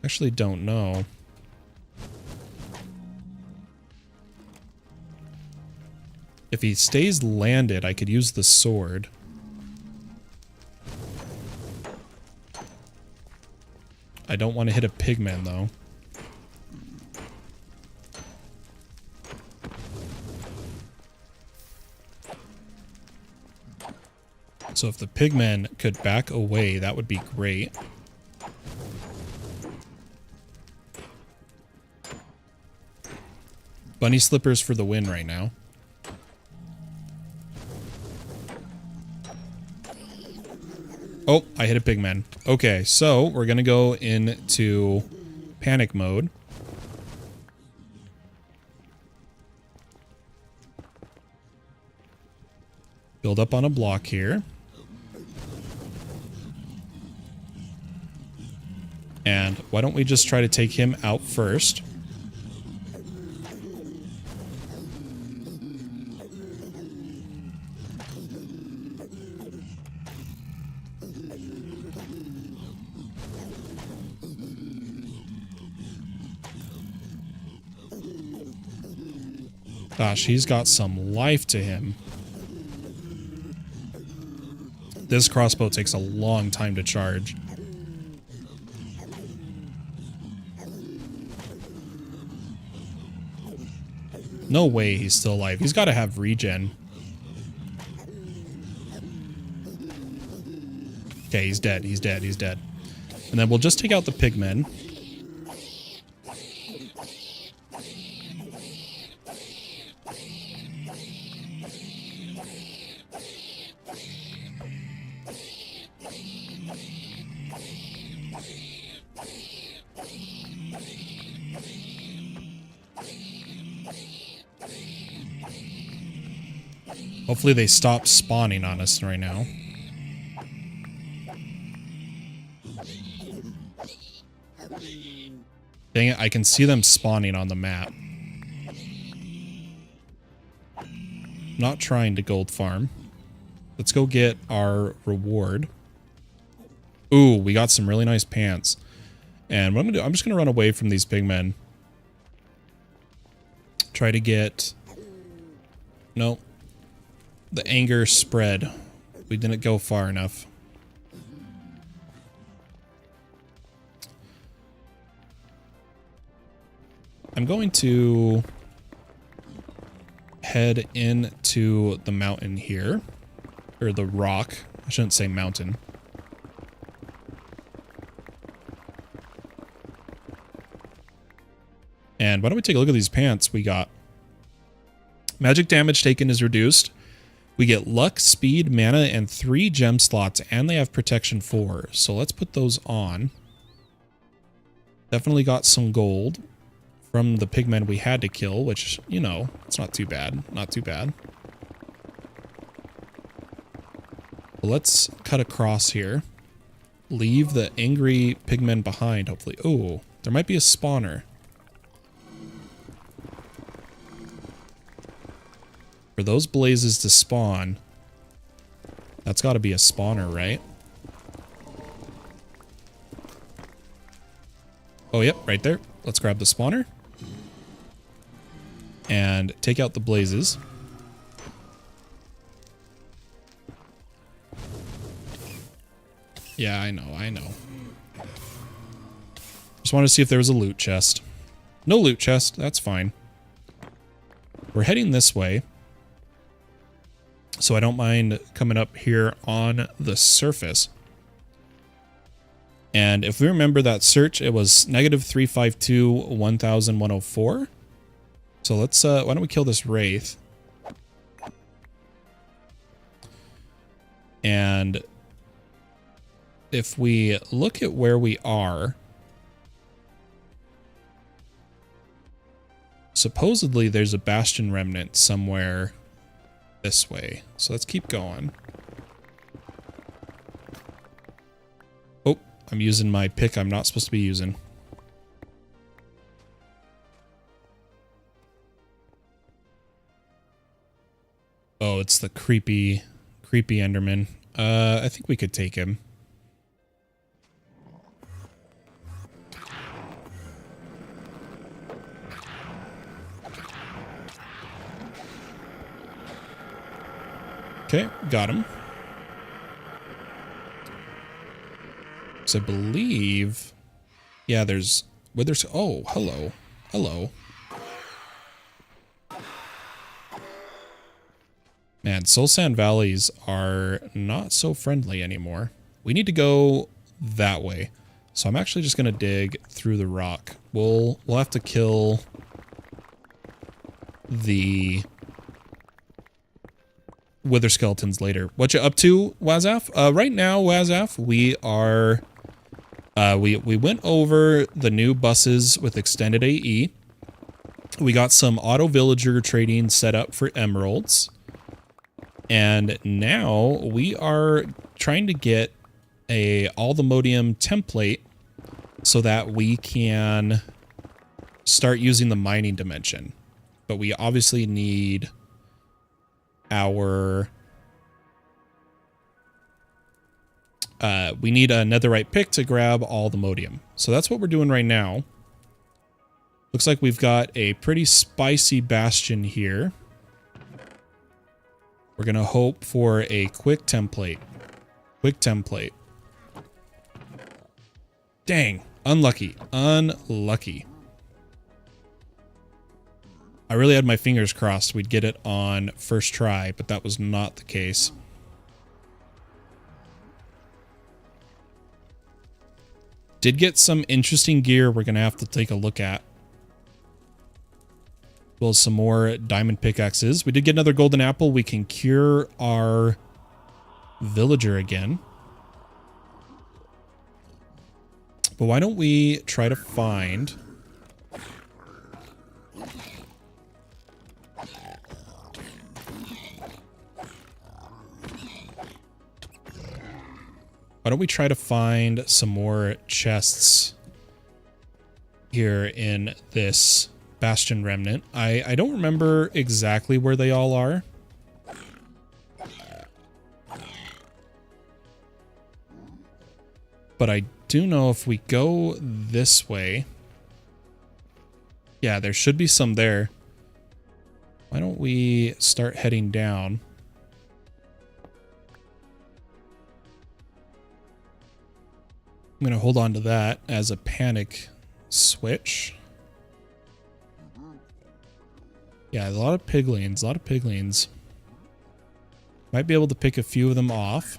Actually, don't know. If he stays landed, I could use the sword. I don't want to hit a pigman, though. So if the pigman could back away, that would be great. Bunny slippers for the win right now. Oh, I hit a pigman. Okay, so we're going to go into panic mode. Build up on a block here. And why don't we just try to take him out first? Gosh, he's got some life to him. This crossbow takes a long time to charge. No way he's still alive. He's got to have regen. Okay, he's dead. He's dead. He's dead. And then we'll just take out the pigmen. Hopefully they stop spawning on us right now. Dang it, I can see them spawning on the map. Not trying to gold farm. Let's go get our reward. Ooh, we got some really nice pants. And what I'm gonna do, I'm just gonna run away from these pigmen. Try to get... No. The anger spread. We didn't go far enough. I'm going to head into the mountain here. Or the rock. I shouldn't say mountain. And why don't we take a look at these pants we got? Magic damage taken is reduced. We get luck, speed, mana, and 3 gem slots, and they have protection 4. So let's put those on. Definitely got some gold from the pigmen we had to kill, which, you know, it's not too bad. Not too bad. Let's cut across here. Leave the angry pigmen behind, hopefully. Oh, there might be a spawner. For those blazes to spawn, That's got to be a spawner, right? Oh, yep, right there. Let's grab the spawner. And take out the blazes. Yeah, I know, I know. Just wanted to see if there was a loot chest. No loot chest, that's fine. We're heading this way. So I don't mind coming up here on the surface. And if we remember that search, it was -352 1104. So let's, why don't we kill this Wraith? And if we look at where we are, supposedly there's a Bastion remnant somewhere this way. So let's keep going. Oh, I'm using my pick I'm not supposed to be using. Oh, it's the creepy Enderman. I think we could take him. Okay, got him. So I believe, yeah, there's withers. Oh, hello, hello. Man, Soul Sand Valleys are not so friendly anymore. We need to go that way. So I'm actually just gonna dig through the rock. We'll have to kill the wither skeletons later. What you up to, Wazaf? Right now, Wazaf, we are we went over the new buses with extended AE. We got some auto villager trading set up for emeralds. And now we are trying to get a Allthemodium template so that we can start using the mining dimension. But we obviously need our we need a netherite pick to grab Allthemodium. So that's what we're doing right now. Looks like we've got a pretty spicy bastion here. We're going to hope for a quick template. Quick template. Dang. Unlucky. Unlucky. I really had my fingers crossed we'd get it on first try, but that was not the case. Did get some interesting gear we're going to have to take a look at. Well, some more diamond pickaxes. We did get another golden apple. We can cure our villager again. But why don't we try to find... Why don't we try to find some more chests here in this Bastion remnant? I don't remember exactly where they all are. But I do know if we go this way... Yeah, there should be some there. Why don't we start heading down? I'm going to hold on to that as a panic switch. Yeah, a lot of piglins, a lot of piglins. Might be able to pick a few of them off.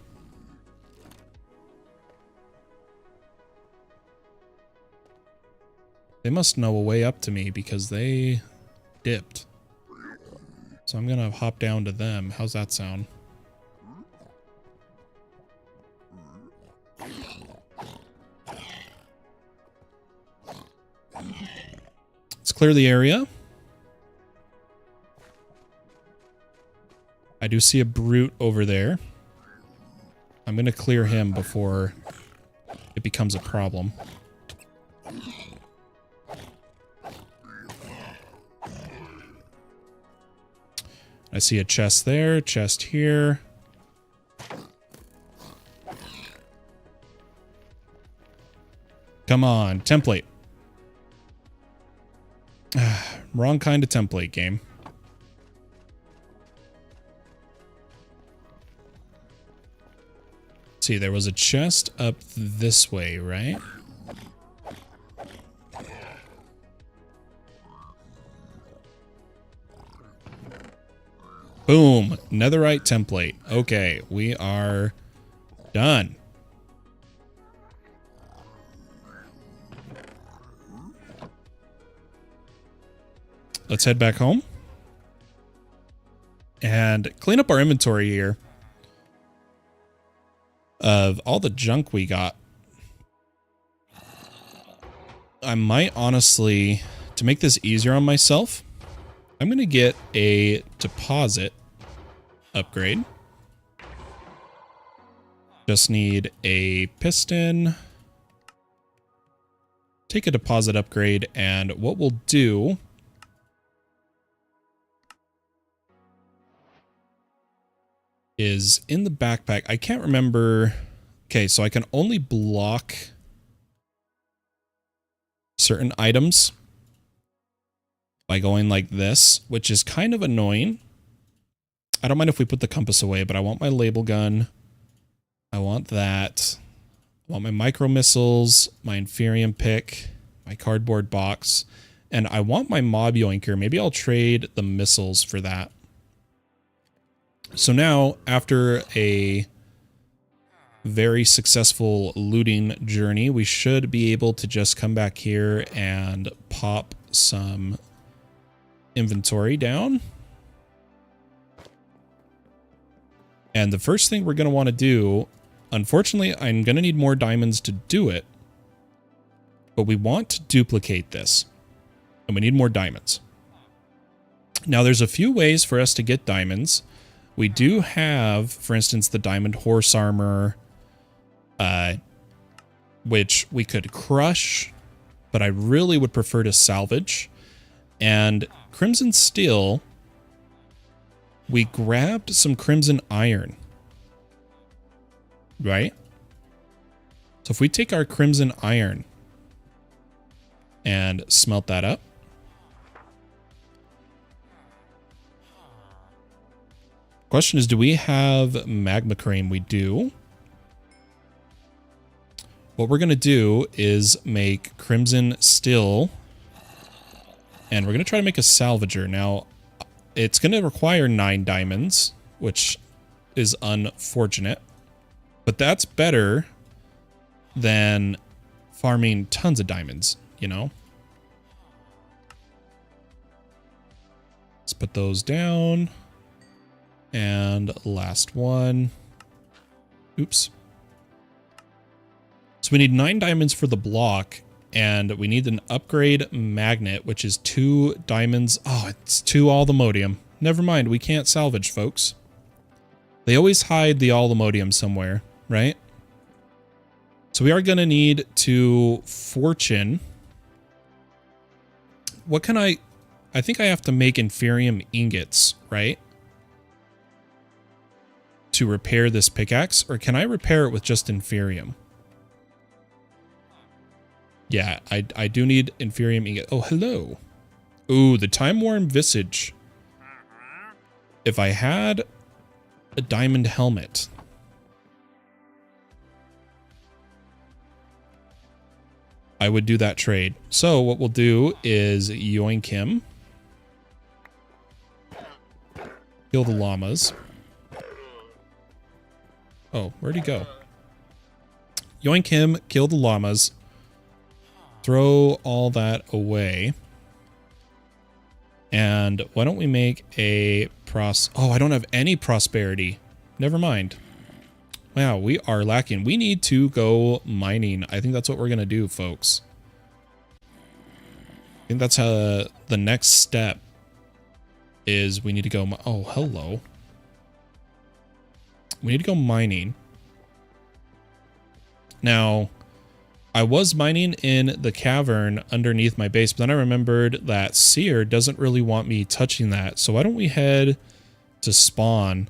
They must know a way up to me because they dipped. So I'm going to hop down to them. How's that sound? Let's clear the area. I do see a brute over there. I'm going to clear him before it becomes a problem. I see a chest there, chest here. Come on, template. Wrong kind of template, game. See, there was a chest up this way, right? Boom, netherite template. Okay, we are done. Let's head back home and clean up our inventory here of all the junk we got. I might honestly, to make this easier on myself, I'm going to get a deposit upgrade. Just need a piston. Take a deposit upgrade, and what we'll do is in the backpack. I can't remember. Okay, so I can only block certain items by going like this, which is kind of annoying. I don't mind if we put the compass away, but I want my label gun. I want that. I want my micro missiles, my inferium pick, my cardboard box, and I want my mob yoinker. Maybe I'll trade the missiles for that. So now, after a very successful looting journey, we should be able to just come back here and pop some inventory down. And the first thing we're going to want to do, unfortunately, I'm going to need more diamonds to do it, but we want to duplicate this, and we need more diamonds. Now, there's a few ways for us to get diamonds. We do have, for instance, the diamond horse armor, which we could crush, but I really would prefer to salvage. And crimson steel, we grabbed some crimson iron, right? So if we take our crimson iron and smelt that up, question is, do we have magma cream? We do. What we're going to do is make crimson steel, and we're going to try to make a salvager. Now, it's going to require 9 diamonds, which is unfortunate, but that's better than farming tons of diamonds, you know? Let's put those down. And last one. Oops. So we need 9 diamonds for the block, and we need an upgrade magnet, which is 2 diamonds. Oh, it's 2 allthemodium. Never mind, we can't salvage, folks. They always hide the allthemodium somewhere, right? So we are going to need to fortune. What can I think I have to make inferium ingots, right? To repair this pickaxe, or can I repair it with just inferium? Yeah, I do need inferium ingot. Oh, hello. Ooh, the time-worn visage. If I had a diamond helmet. I would do that trade. So what we'll do is yoink him. Kill the llamas. Oh, where'd he go? Yoink him, kill the llamas. Throw all that away. And why don't we make a Oh, I don't have any prosperity. Never mind. Wow, we are lacking. We need to go mining. I think that's what we're going to do, folks. I think that's the next step is we need to go... Oh, hello. We need to go mining. Now, I was mining in the cavern underneath my base, but then I remembered that Seer doesn't really want me touching that. So why don't we head to spawn?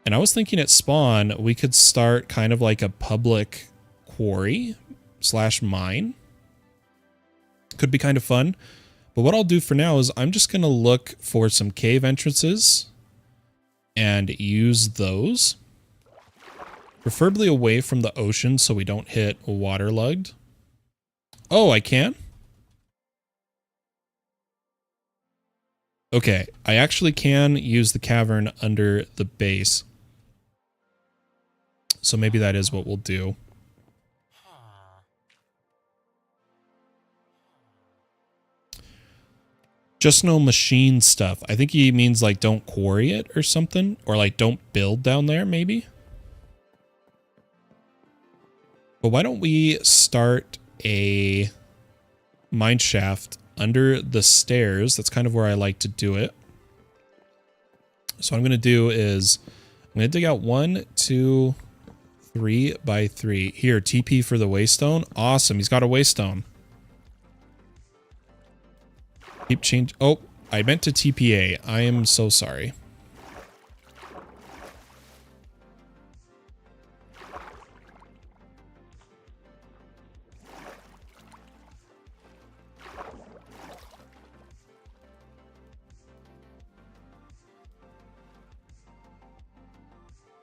And I was thinking at spawn, we could start kind of like a public quarry. / mine. Could be kind of fun. But what I'll do for now is I'm just going to look for some cave entrances and use those. Preferably away from the ocean so we don't hit waterlogged. Oh, I can? Okay, I actually can use the cavern under the base. So maybe that is what we'll do. Just no machine stuff. I think he means like don't quarry it or something. Or like don't build down there maybe. But why don't we start a mine shaft under the stairs? That's kind of where I like to do it. So what I'm going to do is I'm going to dig out 1, 2, 3 by 3. Here, TP for the waystone. Awesome. He's got a waystone. Keep change. Oh, I meant to TPA. I am so sorry.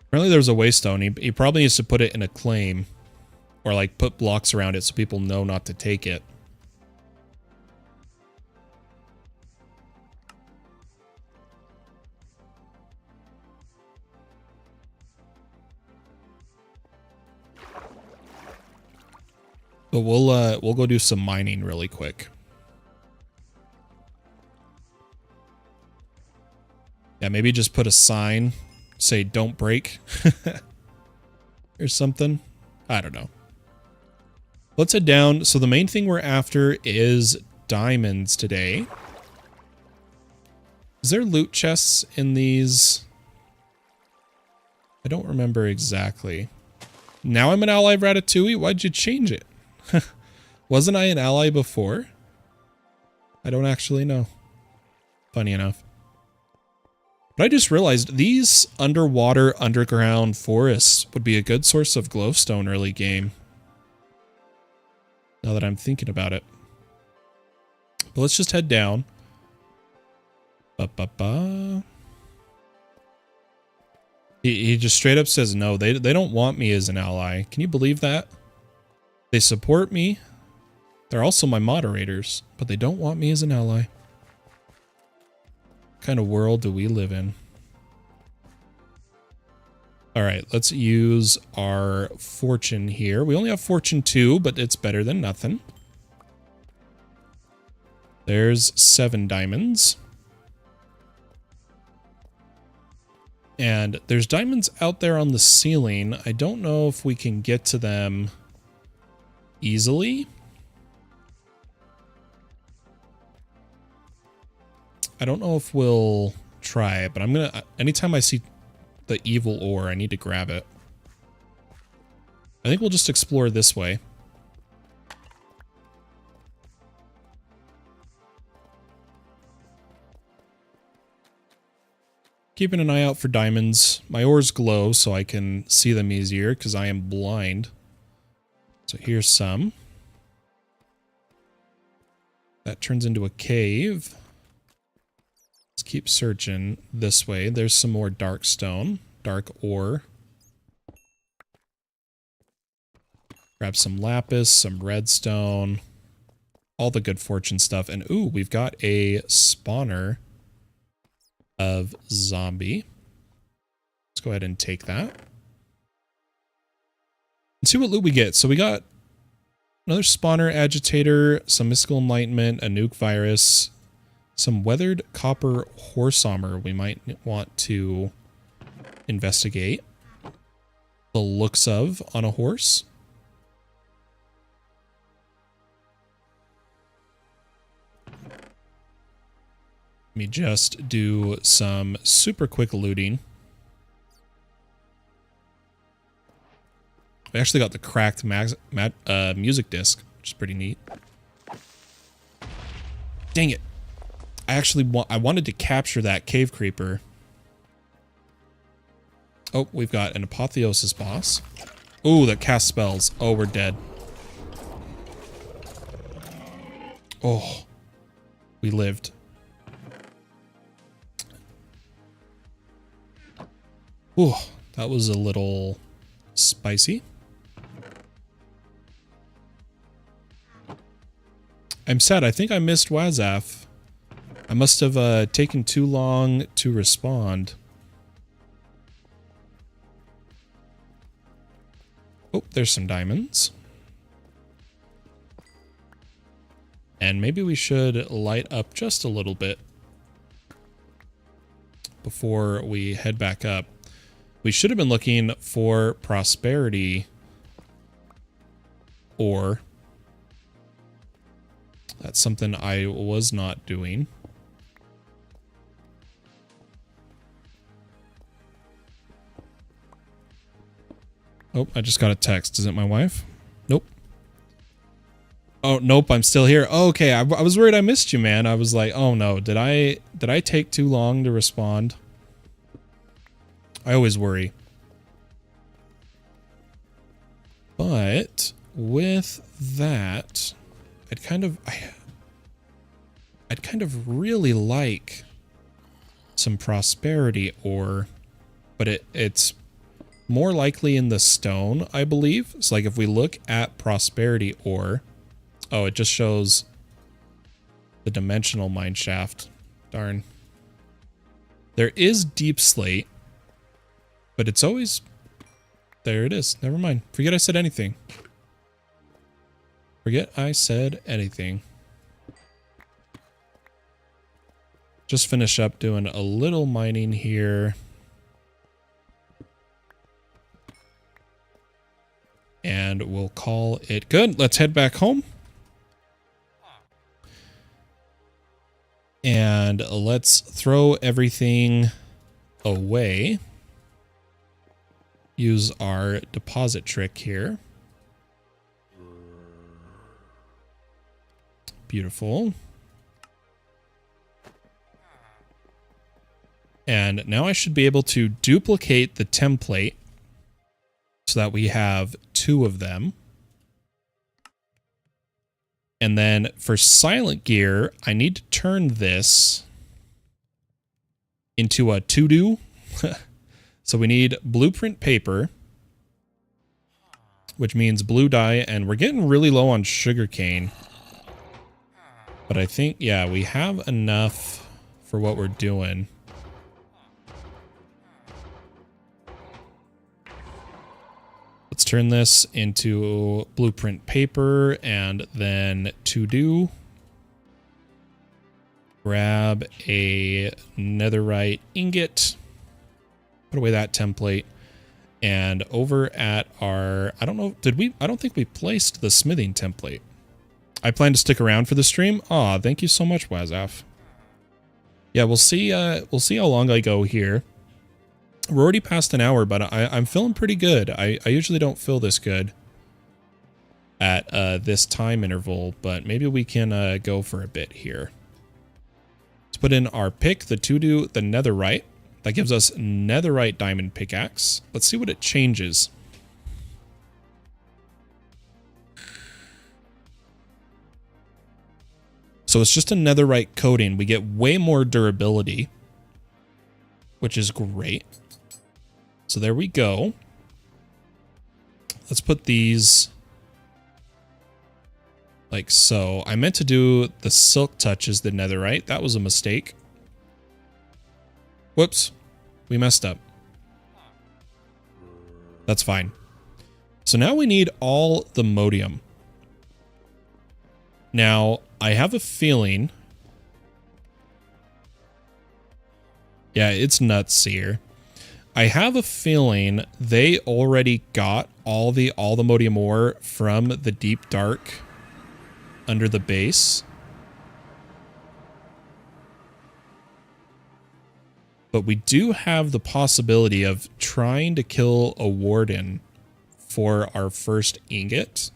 Apparently there's a waystone. He probably needs to put it in a claim. Or like put blocks around it so people know not to take it. But we'll go do some mining really quick. Yeah, maybe just put a sign, say don't break or something. I don't know. Let's head down. So the main thing we're after is diamonds today. Is there loot chests in these? I don't remember exactly. Now I'm an ally of Ratatouille? Why'd you change it? Wasn't I an ally before? I don't actually know. Funny enough. But I just realized these underwater underground forests would be a good source of glowstone early game. Now that I'm thinking about it. But let's just head down. He just straight up says no. They don't want me as an ally. Can you believe that? They support me. They're also my moderators, but they don't want me as an ally. What kind of world do we live in? All right, let's use our fortune here. We only have fortune 2, but it's better than nothing. There's 7 diamonds. And there's diamonds out there on the ceiling. I don't know if we can get to them easily. I don't know if we'll try it, but I'm gonna, anytime I see the evil ore, I need to grab it. I think we'll just explore this way. Keeping an eye out for diamonds. My ores glow so I can see them easier because I am blind. So here's some. That turns into a cave. Let's keep searching this way. There's some more dark stone, dark ore. Grab some lapis, some redstone, all the good fortune stuff. And ooh, we've got a spawner of zombie. Let's go ahead and take that. And see what loot we get. So we got another spawner agitator, some mystical enlightenment, a nuke virus, some weathered copper horse armor we might want to investigate the looks of on a horse. Let me just do some super quick looting. We actually got the cracked music disc, which is pretty neat. Dang it. I wanted to capture that cave creeper. Oh, we've got an apotheosis boss. Ooh, that casts spells. Oh, we're dead. Oh, we lived. Ooh, that was a little spicy. I'm sad. I think I missed Wazaf. I must have taken too long to respond. Oh, there's some diamonds. And maybe we should light up just a little bit before we head back up. We should have been looking for prosperity ore. That's something I was not doing. Oh, I just got a text. Is it my wife? Nope. Oh, nope, I'm still here. Oh, okay, I was worried I missed you, man. I was like, oh no, did I take too long to respond? I always worry. But with that, I'd kind of really like some prosperity ore, but it's more likely in the stone, I believe. So like if we look at prosperity ore, oh, it just shows the dimensional mine shaft. Darn. There is deep slate, but it's always... There it is. Never mind. Forget I said anything. Forget I said anything. Just finish up doing a little mining here. And we'll call it good. Let's head back home. And let's throw everything away. Use our deposit trick here. Beautiful. And now I should be able to duplicate the template so that we have 2 of them. And then for silent gear, I need to turn this into a to-do. So we need blueprint paper, which means blue dye, and we're getting really low on sugarcane. But I think, yeah, we have enough for what we're doing. Let's turn this into blueprint paper and then to do. Grab a netherite ingot. Put away that template. And over at our, I don't know, I don't think we placed the smithing template. I plan to stick around for the stream. Aw, thank you so much, Wazaf. Yeah, we'll see how long I go here. We're already past an hour, but I'm feeling pretty good. I usually don't feel this good at this time interval, but maybe we can go for a bit here. Let's put in our pick, the to-do, the netherite. That gives us netherite diamond pickaxe. Let's see what it changes. So it's just a netherite coating. We get way more durability, which is great. So there we go. Let's put these like so. I meant to do the silk touch as the netherite. That was a mistake. Whoops. We messed up. That's fine. So now we need all the modium. Now, I have a feeling... Yeah, it's nuts here. I have a feeling they already got all the modium ore from the deep dark under the base. But we do have the possibility of trying to kill a warden for our first ingot.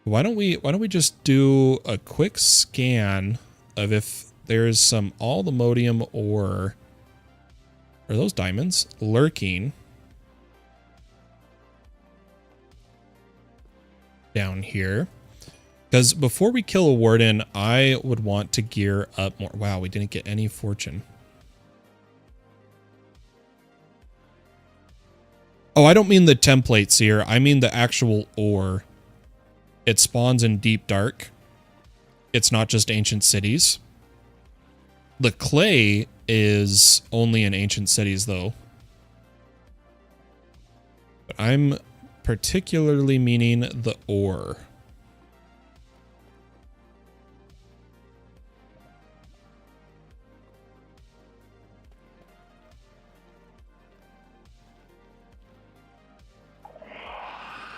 Why don't we just do a quick scan of if there's some all the modium ore, are those diamonds, lurking? down here. Because before we kill a warden, I would want to gear up more. Wow, we didn't get any fortune. Oh, I don't mean the templates here. I mean the actual ore. It spawns in deep dark. It's not just ancient cities. The clay is only in ancient cities, though. But I'm particularly meaning the ore.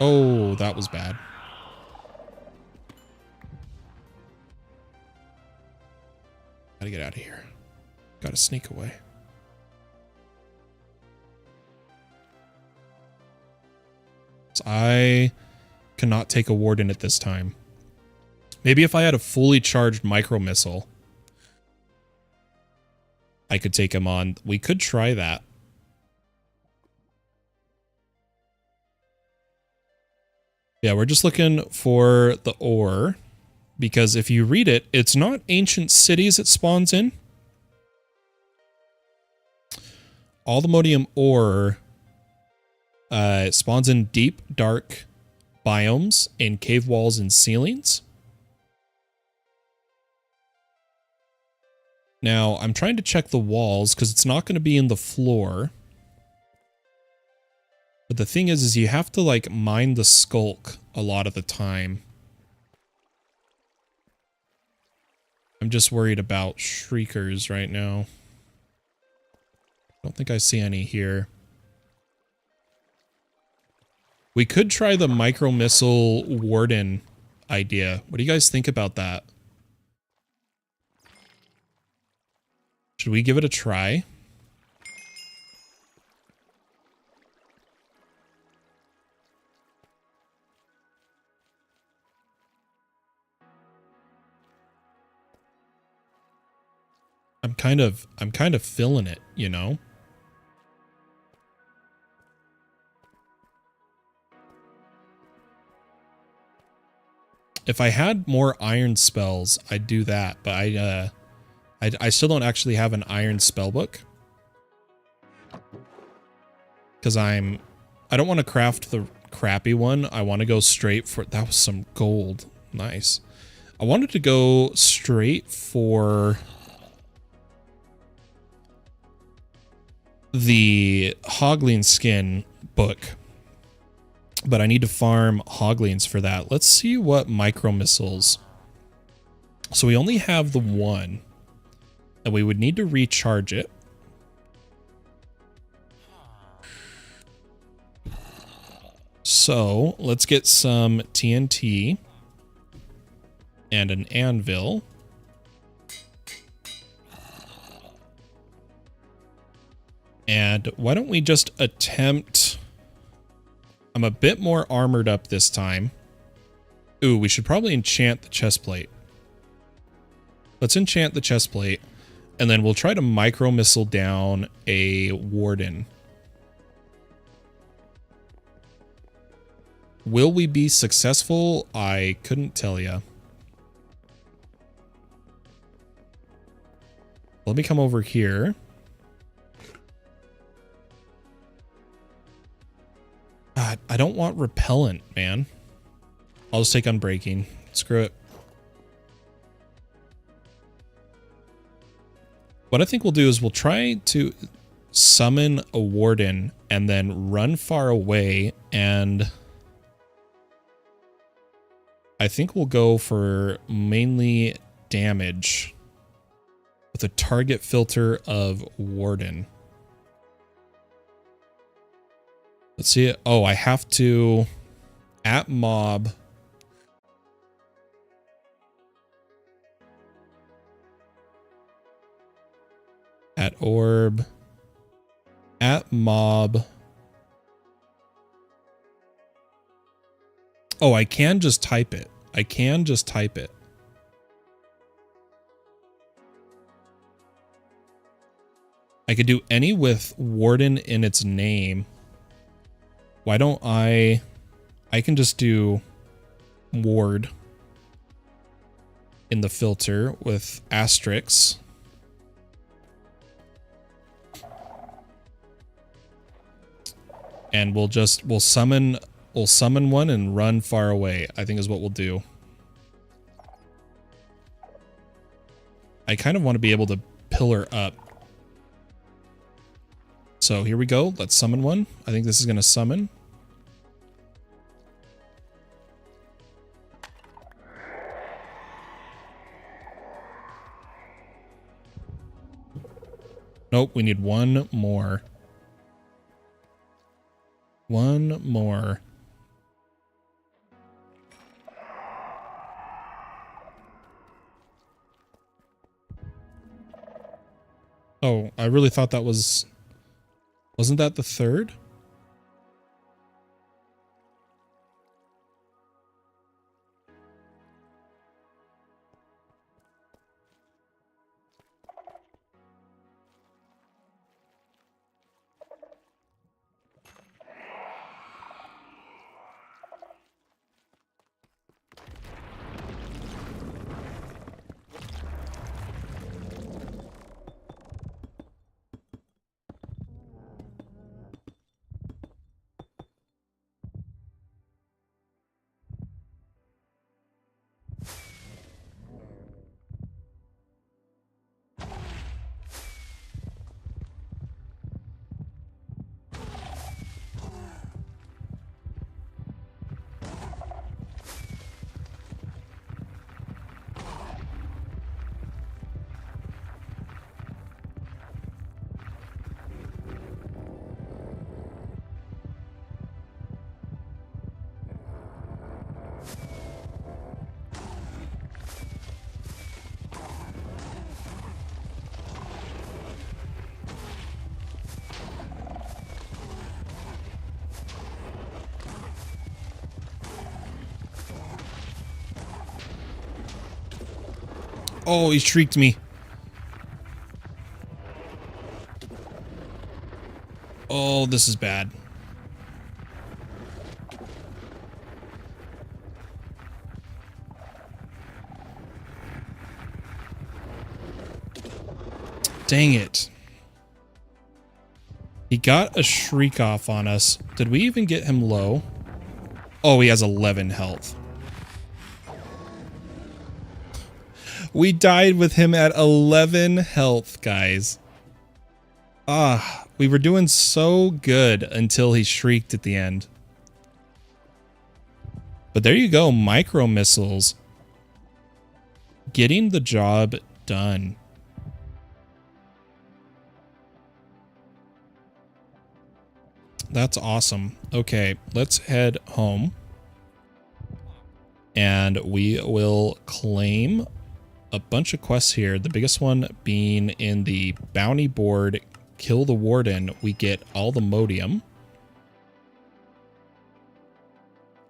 Oh, that was bad. Gotta get out of here. Gotta sneak away. So I cannot take a warden at this time. Maybe if I had a fully charged micro missile, I could take him on. We could try that. Yeah, we're just looking for the ore, because if you read it, it's not ancient cities it spawns in. Allthemodium ore spawns in deep, dark biomes in cave walls and ceilings. Now, I'm trying to check the walls because it's not going to be in the floor. But the thing is you have to, like, mine the skulk a lot of the time. I'm just worried about shriekers right now. I don't think I see any here. We could try the micro missile warden idea. What do you guys think about that? Should we give it a try? I'm kind of feeling it, you know? If I had more iron spells, I'd do that, but I still don't actually have an iron spell book. Because I don't want to craft the crappy one. I want to go straight for, that was some gold. Nice. I wanted to go straight for the Hogling skin book, but I need to farm Hoglings for that. Let's see what micro missiles. So we only have the one, and we would need to recharge it. So let's get some TNT and an anvil. And why don't we just attempt... I'm a bit more armored up this time. Ooh, we should probably enchant the chest plate. Let's enchant the chest plate, and then we'll try to micro missile down a warden. Will we be successful? I couldn't tell you. Let me come over here. God, I don't want repellent, man. I'll just take unbreaking. Screw it. What I think we'll do is we'll try to summon a warden and then run far away, and I think we'll go for mainly damage with a target filter of warden. Let's see it. Oh, I have to at mob. At orb. At mob. Oh, I can just type it. I can just type it. I could do any with warden in its name. Why don't I can just do ward in the filter with asterisks. And we'll summon one and run far away, I think is what we'll do. I kind of want to be able to pillar up. So here we go. Let's summon one. I think this is going to summon. Nope, we need one more. One more. Oh, I really thought that was... Wasn't that the third? Oh, he shrieked me. Oh, this is bad. Dang it. He got a shriek off on us. Did we even get him low? Oh, he has 11 health. We died with him at 11 health, guys. Ah, we were doing so good until he shrieked at the end. But there you go, micro missiles. Getting the job done. That's awesome. Okay, let's head home. And we will claim a bunch of quests here. The biggest one being in the bounty board, kill the warden. We get all the modium.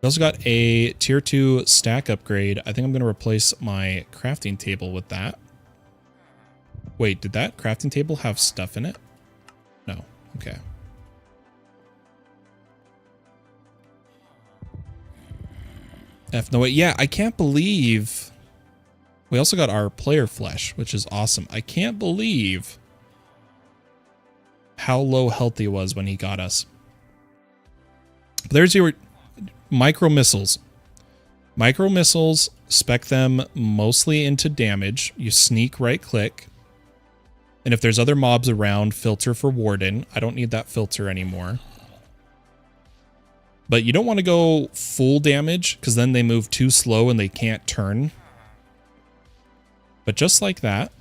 We also got a tier 2 stack upgrade. I think I'm going to replace my crafting table with that. Wait, did that crafting table have stuff in it? No. Okay. No, wait. Yeah, I can't believe... We also got our player flesh, which is awesome. I can't believe how low health he was when he got us. There's your micro missiles. Micro missiles, spec them mostly into damage. You sneak right click. And if there's other mobs around, filter for warden. I don't need that filter anymore. But you don't want to go full damage because then they move too slow and they can't turn. But just like that,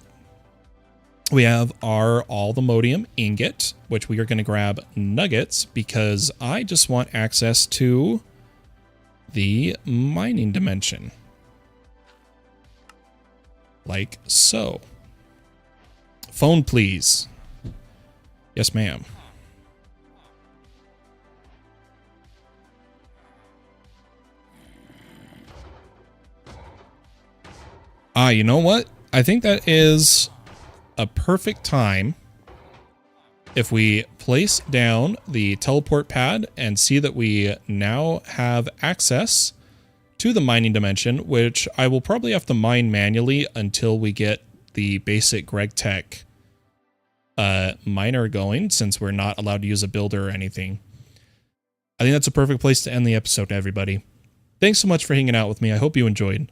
we have our all the modium ingot, which we are going to grab nuggets because I just want access to the mining dimension. Like so. Phone, please. Yes, ma'am. Ah, you know what? I think that is a perfect time if we place down the teleport pad and see that we now have access to the mining dimension, which I will probably have to mine manually until we get the basic GregTech miner going, since we're not allowed to use a builder or anything. I think that's a perfect place to end the episode, everybody. Thanks so much for hanging out with me. I hope you enjoyed.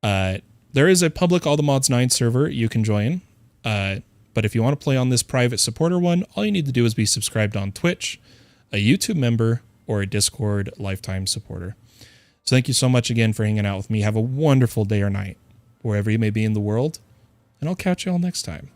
There is a public All the Mods 9 server you can join. But if you want to play on this private supporter one, all you need to do is be subscribed on Twitch, a YouTube member, or a Discord lifetime supporter. So thank you so much again for hanging out with me. Have a wonderful day or night, wherever you may be in the world, and I'll catch you all next time.